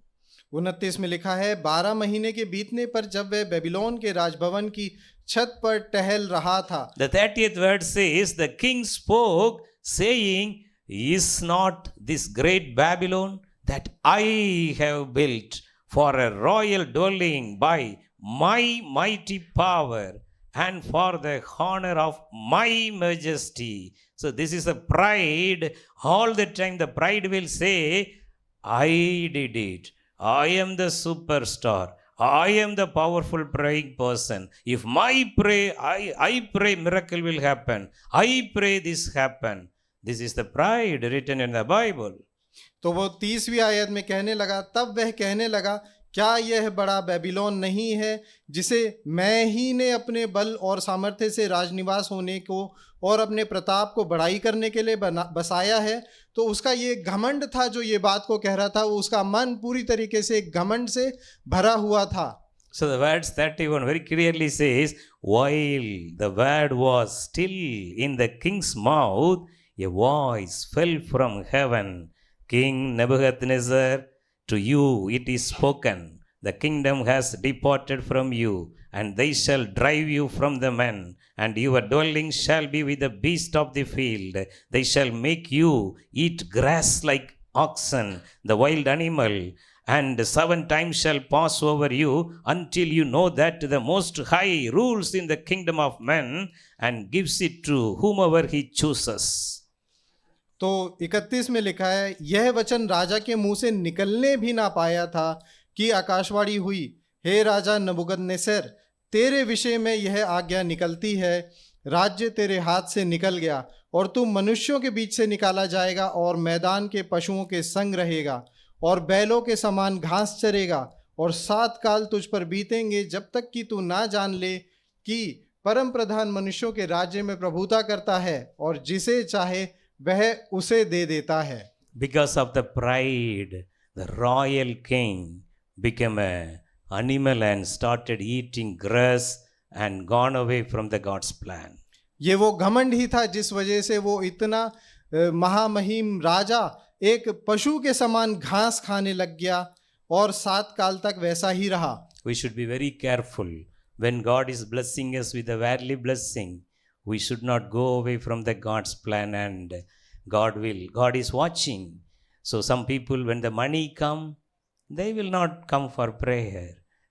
Speaker 2: 29 में लिखा है, 12 महीने के बीतने पर जब वह बेबीलोन के राजभवन की छत पर टहल रहा था।
Speaker 1: The 30th word says, the king spoke, saying, is not this great Babylon that I have built for a royal dwelling by my mighty power and for the honor of my majesty? So this is a pride. All the time the pride will say, I did it. I am the superstar. I am the powerful praying person. If I pray, miracle will happen. I pray, this happen. This is the pride written in the Bible.
Speaker 2: तो वो 30वीं आयत में कहने लगा, तब वह कहने लगा, क्या यह बड़ा बेबीलोन नहीं है जिसे मैं ही ने अपने बल और सामर्थ्य से राजनिवास होने को और अपने प्रताप को बढ़ाई करने के लिए बसाया है? तो उसका ये घमंड था जो ये बात को कह रहा था, वो उसका मन पूरी तरीके से घमंड से भरा हुआ था।
Speaker 1: So the verse 31 very clearly says, while the word was still in the king's mouth, a voice fell from heaven. King Nebuchadnezzar, to you it is spoken, the kingdom has departed from you, and they shall drive you from the men, and your dwelling shall be with the beast of the field. They shall make you eat grass like oxen, the wild animal, and 7 times shall pass over you until you know that the Most High rules in the kingdom of men and gives it to whomever he chooses.
Speaker 2: तो 31 में लिखा है, यह वचन राजा के मुंह से निकलने भी ना पाया था कि आकाशवाणी हुई, हे राजा नबूकदनेस्सर, तेरे विषय में यह आज्ञा निकलती है, राज्य तेरे हाथ से निकल गया और तू मनुष्यों के बीच से निकाला जाएगा और मैदान के पशुओं के संग रहेगा और बैलों के समान घास चरेगा और 7 काल तुझ पर बीतेंगे जब तक कि तू ना जान ले कि परम प्रधान मनुष्यों के राज्य में प्रभुता करता है और जिसे चाहे वह उसे दे देता है.
Speaker 1: Because of the pride, the royal king became an animal and started eating grass and gone away from the God's plan.
Speaker 2: ये वो घमंड ही था जिस वजह से वो इतना महामहिम राजा एक पशु के समान घास खाने लग गया और 7 काल तक वैसा ही रहा.
Speaker 1: We should be very careful when God is blessing us with a worldly blessing. We should not go away from the God's plan, and God is watching. So some people, when the money come, they will not come for prayer.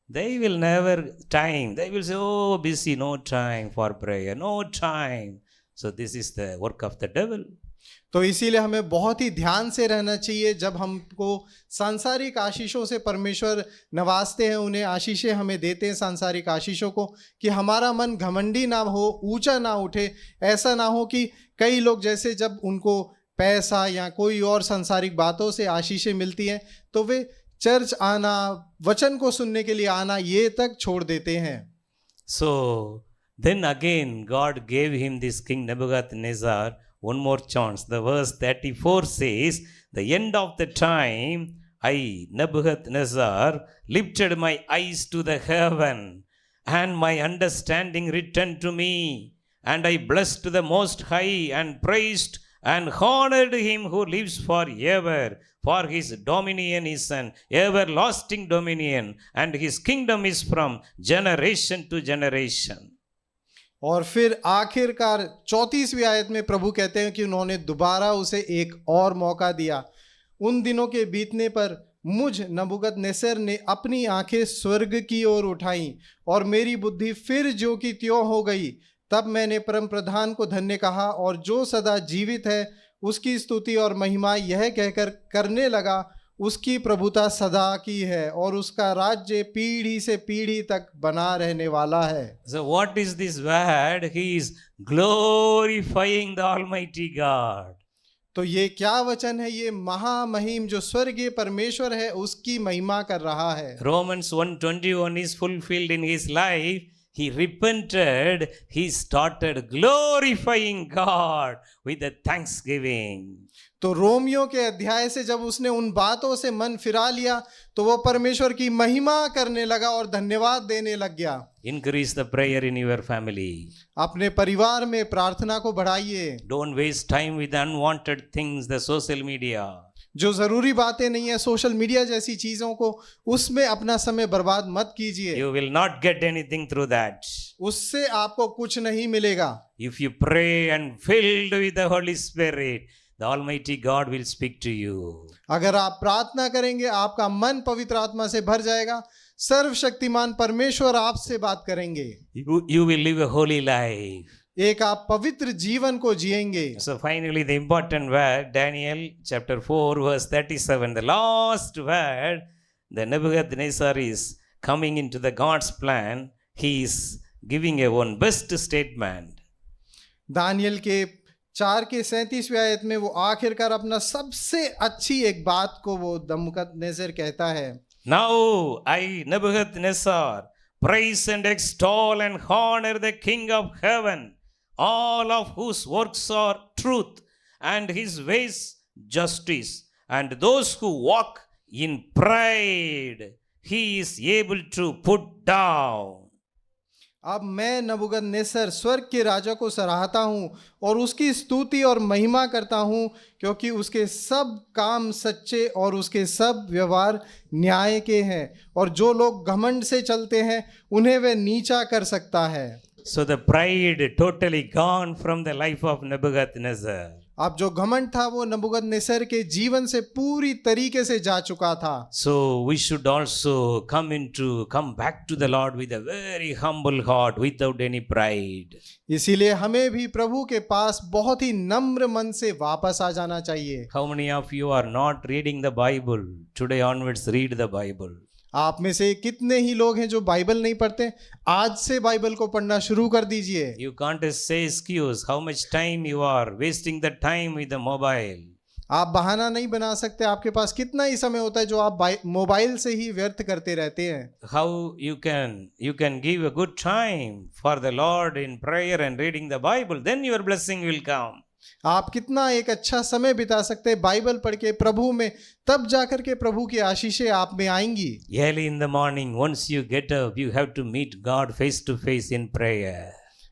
Speaker 1: They will never time. They will say, oh, busy, no time for prayer, no time. So this is the work of the devil.
Speaker 2: तो इसीलिए हमें बहुत ही ध्यान से रहना चाहिए. जब हमको सांसारिक आशीषों से परमेश्वर नवाजते हैं, उन्हें आशीषें हमें देते हैं सांसारिक आशीषों को, कि हमारा मन घमंडी ना हो, ऊंचा ना उठे. ऐसा ना हो कि कई लोग जैसे जब उनको पैसा या कोई और सांसारिक बातों से आशीषें मिलती हैं तो वे चर्च आना, वचन को सुनने के लिए आना, ये तक छोड़ देते हैं.
Speaker 1: So then again God gave him, this king Nebuchadnezzar, one more chance. The verse 34 says, the end of the time, I, Nebuchadnezzar, lifted my eyes to the heaven, and my understanding returned to me, and I blessed the Most High, and praised and honored him who lives forever. For his dominion is an everlasting dominion, and his kingdom is from generation to generation.
Speaker 2: और फिर आखिरकार 34वीं आयत में प्रभु कहते हैं कि उन्होंने दोबारा उसे एक और मौका दिया. उन दिनों के बीतने पर मुझ नबूकदनेस्सर ने अपनी आंखें स्वर्ग की ओर उठाई और मेरी बुद्धि फिर जो की त्यों हो गई. तब मैंने परम प्रधान को धन्य कहा और जो सदा जीवित है उसकी स्तुति और महिमा यह कहकर करने लगा, उसकी प्रभुता सदा की है और उसका राज्य पीढ़ी से पीढ़ी तक बना रहने वाला है.
Speaker 1: So what is this word? He is glorifying the Almighty God.
Speaker 2: तो ये क्या वचन है? ये महामहिम जो स्वर्गीय परमेश्वर है उसकी महिमा कर रहा है.
Speaker 1: Romans 1:21 is fulfilled in his life. He repented, he started glorifying God with a thanksgiving.
Speaker 2: तो रोमियो के अध्याय से जब उसने उन बातों से मन फिरा लिया तो वो परमेश्वर की महिमा करने लगा और धन्यवाद देने लग गया.
Speaker 1: Increase the prayer in your family.
Speaker 2: अपने परिवार में प्रार्थना को बढ़ाइए.
Speaker 1: Don't waste time with unwanted things, the social media.
Speaker 2: जो जरूरी बातें नहीं है, सोशल मीडिया जैसी चीजों को, उसमें अपना समय बर्बाद मत कीजिए.
Speaker 1: You will not get anything through that.
Speaker 2: उससे आपको कुछ नहीं मिलेगा.
Speaker 1: If you pray and filled with the Holy Spirit, the Almighty God will speak to you.
Speaker 2: अगर आप प्रार्थना करेंगे, आपका मन पवित्र आत्मा से भर जाएगा, सर्वशक्तिमान परमेश्वर आपसे बात करेंगे.
Speaker 1: You will live a holy life.
Speaker 2: एक आप पवित्र जीवन को जिएंगे.
Speaker 1: So finally the important word, Daniel chapter 4 verse 37, the last word, the Nebuchadnezzar is coming into the God's plan. He is giving a one best statement.
Speaker 2: Daniyal के 4 के 37वें आयत में वो आखिरकार अपना सबसे अच्छी एक बात को वो नबूकदनेस्सर कहता है.
Speaker 1: Now I, Nebuchadnezzar, praise and extol and honor the King of heaven, all of whose works are truth and his ways justice, and those who walk in pride he is able to put down.
Speaker 2: अब मैं नबूकदनेस्सर स्वर्ग के राजा को सराहता हूँ और उसकी स्तुति और महिमा करता हूँ, क्योंकि उसके सब काम सच्चे और उसके सब व्यवहार न्याय के हैं, और जो लोग घमंड से चलते हैं उन्हें वह नीचा कर सकता है।
Speaker 1: So the pride totally gone from the life of Nebuchadnezzar.
Speaker 2: अब जो घमंड था वो नबूकदनेस्सर के जीवन से पूरी तरीके से जा चुका था।
Speaker 1: So we should also come back to the Lord with a very humble heart, without any pride.
Speaker 2: इसीलिए हमें भी प्रभु के पास बहुत ही नम्र मन से वापस आ जाना चाहिए।
Speaker 1: How many of you are not reading the Bible? Today onwards, read the Bible.
Speaker 2: आप में से कितने ही लोग हैं जो बाइबल नहीं पढ़ते? आज से बाइबल को पढ़ना शुरू कर दीजिए।
Speaker 1: You can't say excuse how much time you are wasting the time with the mobile.
Speaker 2: आप बहाना नहीं बना सकते, आपके पास कितना ही समय होता है जो आप मोबाइल से ही व्यर्थ करते रहते हैं।
Speaker 1: How you can give a good time for the Lord in prayer and reading the Bible, then your blessing will come.
Speaker 2: आप कितना एक अच्छा समय बिता सकते हैं बाइबल पढ़ के प्रभु में, तब जाकर के प्रभु की आशीषें आप में आएंगी।
Speaker 1: Early in the morning, once you get up, you have to meet God face to face in prayer.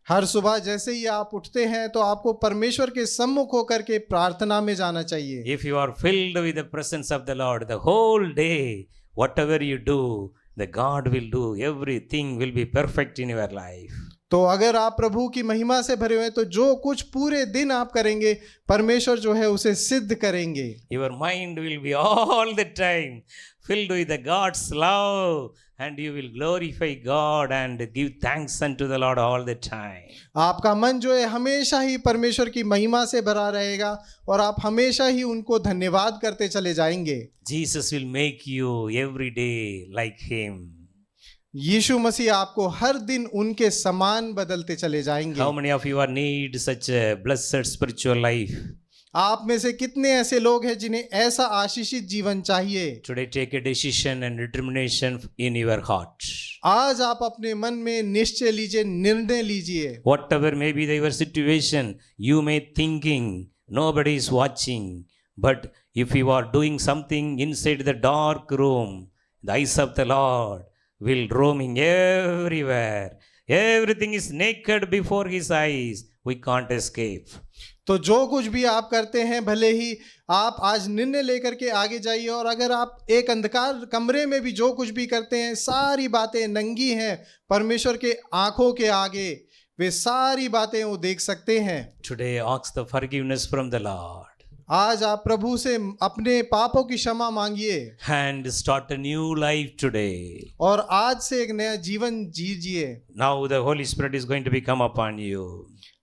Speaker 2: हर सुबह जैसे ही आप उठते हैं तो आपको परमेश्वर के सम्मुख होकर के प्रार्थना में जाना चाहिए।
Speaker 1: If you are filled with the presence of the Lord, the whole day, whatever you do, the God will do. Everything will be perfect in your life.
Speaker 2: तो अगर आप प्रभु की महिमा से भरे हुए हैं तो जो कुछ पूरे दिन आप करेंगे परमेश्वर जो है उसे सिद्ध करेंगे।
Speaker 1: Your mind will be all the time filled with the God's love, and you will glorify God and give thanks unto the Lord all the time.
Speaker 2: आपका मन जो है हमेशा ही परमेश्वर की महिमा से भरा रहेगा और आप हमेशा ही उनको धन्यवाद करते चले जाएंगे।
Speaker 1: Jesus will make you every day like him.
Speaker 2: यीशु मसीह आपको हर दिन उनके समान बदलते चले जाएंगे।
Speaker 1: How many of you are need such a blessed spiritual life?
Speaker 2: आप में से कितने ऐसे लोग हैं जिन्हें ऐसा आशीषित जीवन चाहिए?
Speaker 1: Today take a decision and determination in your heart.
Speaker 2: आज आप अपने मन में निश्चय लीजिए, निर्णय लीजिए।
Speaker 1: Whatever may be your situation, you may thinking nobody is watching, but if you are doing something inside the dark room, the eyes of the Lord will roaming everywhere. Everything is naked before his eyes. We can't escape.
Speaker 2: तो जो कुछ भी आप करते हैं, भले ही आप आज निर्णय लेकर के आगे जाइए, और अगर आप एक अंधकार कमरे में भी जो कुछ भी करते हैं, सारी बातें नंगी हैं परमेश्वर के आंखों के आगे, वे सारी बातें वो देख सकते हैं।
Speaker 1: Today ask the forgiveness from the Lord.
Speaker 2: आज आप प्रभु से अपने पापों की क्षमा मांगिए
Speaker 1: And start a new life today.
Speaker 2: और आज से एक नया जीवन जीजिए।
Speaker 1: Now the Holy Spirit is going to be come upon you.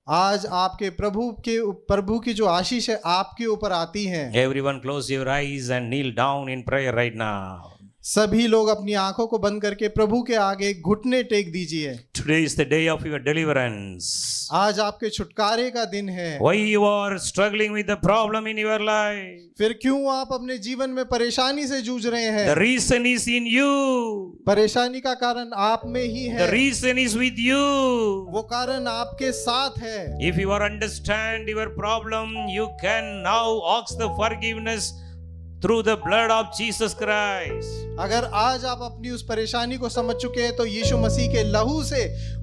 Speaker 2: आज आपके प्रभु की जो आशीष है आपके ऊपर आती है।
Speaker 1: Everyone close your eyes and kneel down in prayer right now.
Speaker 2: सभी लोग अपनी आंखों को बंद करके प्रभु के आगे घुटने टेक दीजिए।
Speaker 1: Today is the day of your deliverance.
Speaker 2: आज आपके छुटकारे का दिन है।
Speaker 1: Why you are struggling with the problem in your life?
Speaker 2: फिर क्यों आप अपने जीवन में परेशानी से जूझ रहे हैं?
Speaker 1: The reason is in you.
Speaker 2: परेशानी का कारण आप में ही है।
Speaker 1: The reason is with you.
Speaker 2: वो कारण आपके साथ है।
Speaker 1: If you are understand your problem, you can now ask the forgiveness through the blood of Jesus Christ.
Speaker 2: अगर आज आप अपनी उस परेशानी को समझ चुके हैं तो यीशु मसीह के लहू से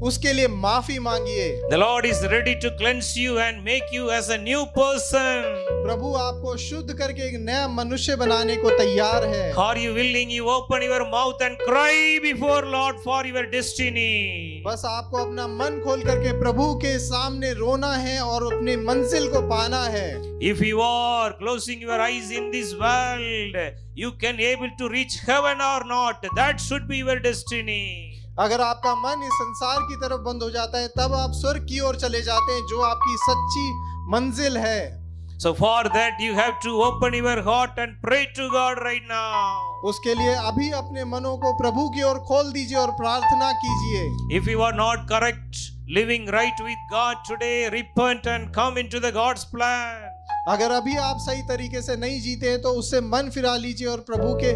Speaker 2: उसके लिए माफी मांगिए।
Speaker 1: The Lord is ready to cleanse you and make you as a new person.
Speaker 2: प्रभु आपको शुद्ध करके एक नया मनुष्य बनाने को तैयार है।
Speaker 1: Are you willing? You open your mouth and cry before Lord for your destiny.
Speaker 2: बस आपको अपना मन खोल करके प्रभु के सामने रोना है और अपने मंजिल को पाना है।
Speaker 1: If you are closing your eyes in this world, you can able to reach heaven or not. That should be your destiny.
Speaker 2: अगर आपका मन इस संसार की तरफ बंद हो जाता है तब आप स्वर्ग की ओर चले जाते हैं, जो आपकी सच्ची मंजिल है।
Speaker 1: So for that you have to open your heart and pray to God right now.
Speaker 2: उसके लिए अभी अपने मनों को प्रभु की ओर खोल दीजिए और प्रार्थना कीजिए।
Speaker 1: If you are not correct, living right with God today, repent and come into the God's plan.
Speaker 2: अगर अभी आप सही तरीके से नहीं जीते हैं तो उससे मन फिरा लीजिए और प्रभु के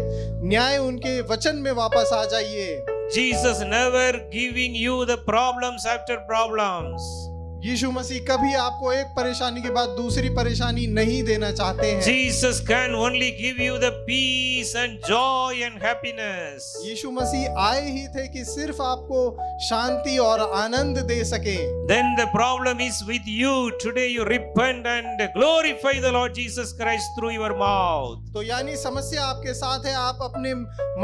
Speaker 2: न्याय उनके वचन में वापस आ जाइए।
Speaker 1: Jesus never giving you the problems after problems.
Speaker 2: यीशु मसीह कभी आपको एक परेशानी के बाद दूसरी परेशानी नहीं देना चाहते हैं।
Speaker 1: Jesus can only give you the peace and joy and happiness.
Speaker 2: यीशु मसीह आए ही थे कि सिर्फ आपको शांति और आनंद दे सके।
Speaker 1: Then the problem is with you. Today you repent and glorify the Lord Jesus Christ through your mouth.
Speaker 2: तो यानी समस्या आपके साथ है, आप अपने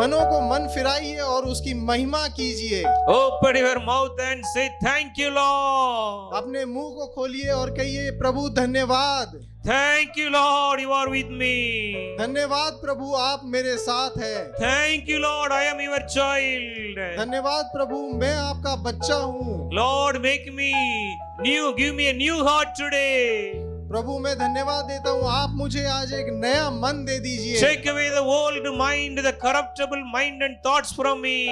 Speaker 2: मनों को मन फिराइए और उसकी महिमा कीजिए।
Speaker 1: Open your mouth and say thank you Lord.
Speaker 2: अपने मुंह को खोलिए और कहिए प्रभु धन्यवाद।
Speaker 1: Thank you Lord, you are with me.
Speaker 2: धन्यवाद प्रभु आप मेरे साथ हैं।
Speaker 1: Thank you Lord, I am your child.
Speaker 2: धन्यवाद प्रभु मैं आपका बच्चा हूँ।
Speaker 1: Lord, make me new, give me a new heart today.
Speaker 2: प्रभु मैं धन्यवाद देता हूँ, आप मुझे आज एक नया मन दे दीजिए।
Speaker 1: Take away the old mind, the corruptible mind and thoughts from me.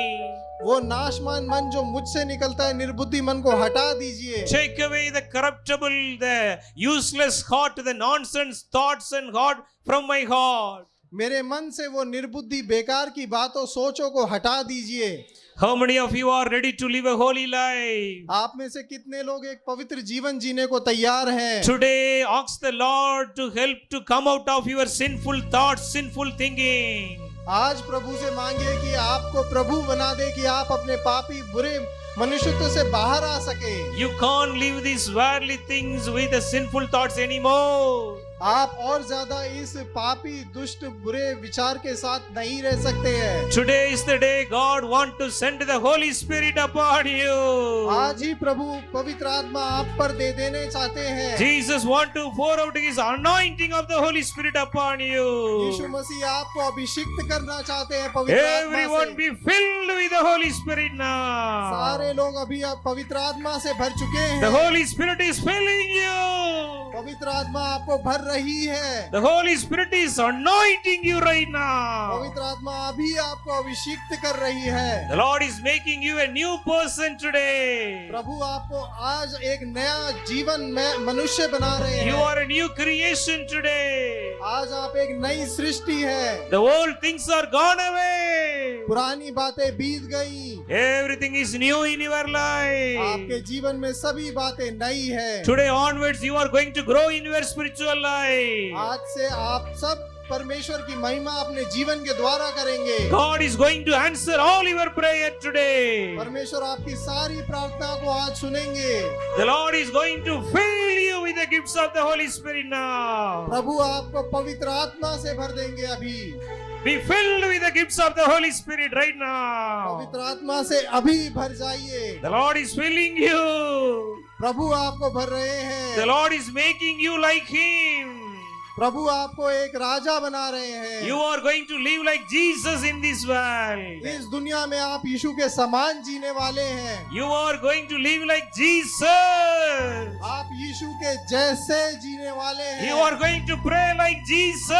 Speaker 2: वो नाशमान मन जो मुझसे निकलता है, निर्बुद्धि मन को हटा दीजिए।
Speaker 1: Take away the corruptible, the useless heart, the nonsense thoughts and heart from my heart.
Speaker 2: मेरे मन से वो निर्बुद्धि बेकार की बातों सोचों को हटा दीजिए।
Speaker 1: How many of you are ready to live a holy life?
Speaker 2: आप में से कितने लोग एक पवित्र जीवन जीने को तैयार हैं?
Speaker 1: Today ask the Lord to help to come out of your sinful thoughts, sinful thinking.
Speaker 2: आज प्रभु से मांगिए कि आपको प्रभु बना दे कि आप अपने पापी बुरे मनुष्यत्व से बाहर आ सके।
Speaker 1: You can't live these worldly things with the sinful thoughts anymore.
Speaker 2: आप और ज्यादा इस पापी दुष्ट बुरे विचार के साथ नहीं रह सकते हैं।
Speaker 1: Today is the day God want to send the Holy Spirit upon you.
Speaker 2: आज ही प्रभु पवित्र आत्मा आप पर दे देने चाहते हैं।
Speaker 1: Jesus want to pour out His anointing of the Holy Spirit upon you.
Speaker 2: यीशु मसीह आपको अभिषिक्त करना चाहते हैं पवित्र आत्मा
Speaker 1: Everyone
Speaker 2: से।
Speaker 1: be filled with the Holy Spirit now.
Speaker 2: सारे लोग अभी आप पवित्र आत्मा से भर चुके हैं।
Speaker 1: The Holy Spirit is filling you.
Speaker 2: पवित्र आत्मा आपको भर रही है।
Speaker 1: The Holy Spirit is anointing you right now.
Speaker 2: पवित्र आत्मा अभी आपको अभिषिक्त कर रही है।
Speaker 1: The Lord is making you a new person today.
Speaker 2: प्रभु आपको आज एक नया जीवन में मनुष्य बना रहे
Speaker 1: You
Speaker 2: हैं।
Speaker 1: are a new creation today.
Speaker 2: आज आप एक नई सृष्टि है।
Speaker 1: The old things are gone away.
Speaker 2: पुरानी बातें बीत गई।
Speaker 1: Everything is new in your life.
Speaker 2: आपके जीवन में सभी बातें नई है।
Speaker 1: Today onwards you are going to grow in your spiritual life.
Speaker 2: आज से आप सब परमेश्वर की महिमा अपने जीवन के द्वारा करेंगे।
Speaker 1: God is going to answer all your prayer today.
Speaker 2: परमेश्वर आपकी सारी प्रार्थना को आज सुनेंगे।
Speaker 1: The Lord is going to fill you with the gifts of the Holy Spirit now.
Speaker 2: प्रभु आपको पवित्र आत्मा से भर देंगे अभी।
Speaker 1: Be filled with the gifts of the Holy Spirit right now.
Speaker 2: पवित्र आत्मा से अभी भर जाइए।
Speaker 1: The Lord is filling you.
Speaker 2: प्रभु आपको भर रहे हैं।
Speaker 1: The Lord is making you like Him.
Speaker 2: प्रभु आपको एक राजा बना रहे हैं।
Speaker 1: You are going to live like Jesus in this world.
Speaker 2: इस दुनिया में आप यीशु के समान जीने वाले हैं।
Speaker 1: You are going to live like Jesus.
Speaker 2: आप यीशु के जैसे जीने वाले हैं।
Speaker 1: You are going to pray like Jesus.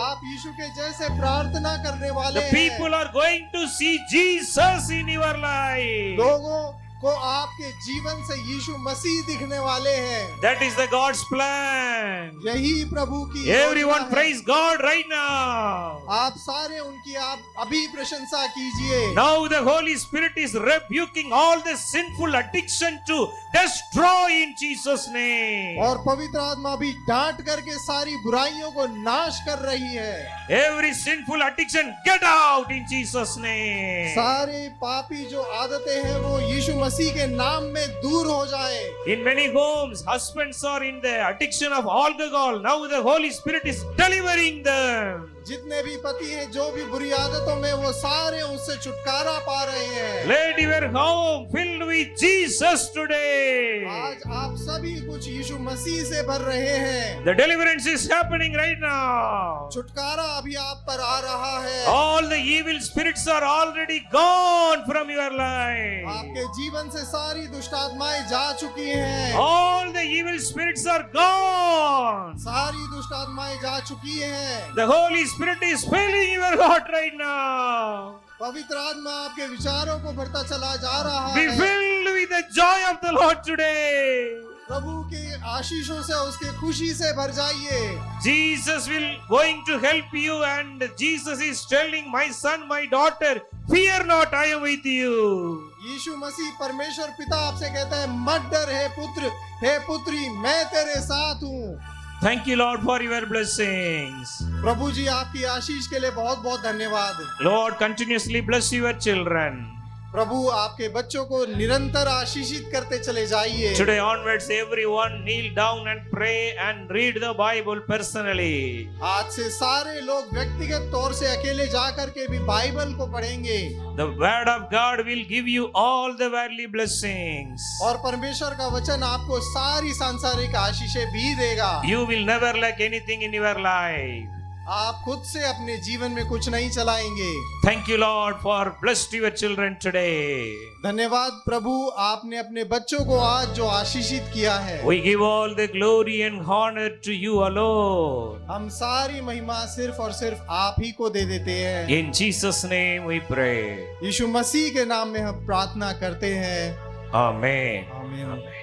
Speaker 2: आप यीशु के जैसे प्रार्थना करने वाले
Speaker 1: The
Speaker 2: हैं।
Speaker 1: people are going to see Jesus in your life.
Speaker 2: लोगों को आपके जीवन से यीशु मसीह दिखने वाले हैं।
Speaker 1: That is the God's plan.
Speaker 2: यही प्रभु की
Speaker 1: Everyone
Speaker 2: योजना है।
Speaker 1: praise God right now.
Speaker 2: आप सारे उनकी आप अभी प्रशंसा कीजिए।
Speaker 1: Now the Holy Spirit is rebuking all the sinful addiction to destroy in Jesus' name.
Speaker 2: और पवित्र आत्मा अभी डांट करके सारी बुराइयों को नाश कर रही है।
Speaker 1: Every sinful addiction get out in Jesus' name.
Speaker 2: सारे पापी जो आदतें हैं वो यीशु मसीह के नाम में दूर हो जाए।
Speaker 1: In many homes, husbands are in the addiction of alcohol. Now the Holy Spirit is delivering them.
Speaker 2: जितने भी पति हैं जो भी बुरी आदतों में वो सारे उससे छुटकारा पा रहे हैं।
Speaker 1: Let your home filled with Jesus today.
Speaker 2: आज आप सभी कुछ यीशु मसीह से भर रहे हैं।
Speaker 1: The deliverance is happening right now.
Speaker 2: छुटकारा अभी आप पर आ रहा है।
Speaker 1: All the evil spirits are already gone from your life.
Speaker 2: आपके जीवन से सारी दुष्ट आत्माएं जा चुकी हैं।
Speaker 1: All the evil spirits are gone.
Speaker 2: सारी दुष्ट आत्माएं जा चुकी हैं।
Speaker 1: The Holy Spirit is filling your heart right now.
Speaker 2: पवित्र आत्मा आपके विचारों को भरता चला जा रहा
Speaker 1: Be
Speaker 2: है।
Speaker 1: filled with the joy of the Lord today.
Speaker 2: प्रभु की आशीषों से उसके खुशी से भर जाइए।
Speaker 1: Jesus will going to help you, and Jesus is telling, my son, my daughter, fear not, I am with you.
Speaker 2: यीशु मसीह परमेश्वर पिता आपसे कहता है, मत डर हे पुत्र, हे पुत्री, मैं तेरे साथ हूँ।
Speaker 1: Thank you, Lord, for your blessings.
Speaker 2: प्रभु जी आपकी आशीष के लिए बहुत बहुत धन्यवाद।
Speaker 1: Lord, continuously bless your children.
Speaker 2: प्रभु आपके बच्चों को निरंतर आशीषित करते चले जाइए।
Speaker 1: Today onwards, everyone kneel down and pray and read the Bible personally.
Speaker 2: आज से सारे लोग व्यक्तिगत तौर से अकेले जा करके भी बाइबल को पढ़ेंगे।
Speaker 1: The word of God will give you all the worldly blessings.
Speaker 2: और परमेश्वर का वचन आपको सारी सांसारिक आशीषें भी देगा।
Speaker 1: You will never lack anything in your life.
Speaker 2: आप खुद से अपने जीवन में कुछ नहीं चलाएंगे।
Speaker 1: Thank you, Lord, for blessed your children today.
Speaker 2: धन्यवाद प्रभु, आपने अपने बच्चों को आज जो आशीषित किया है।
Speaker 1: We give all the glory and honor to you alone.
Speaker 2: हम सारी महिमा सिर्फ और सिर्फ आप ही को दे देते हैं।
Speaker 1: In Jesus' name we pray.
Speaker 2: यीशु मसीह के नाम में हम प्रार्थना करते हैं।
Speaker 1: Amen.
Speaker 2: आमीन।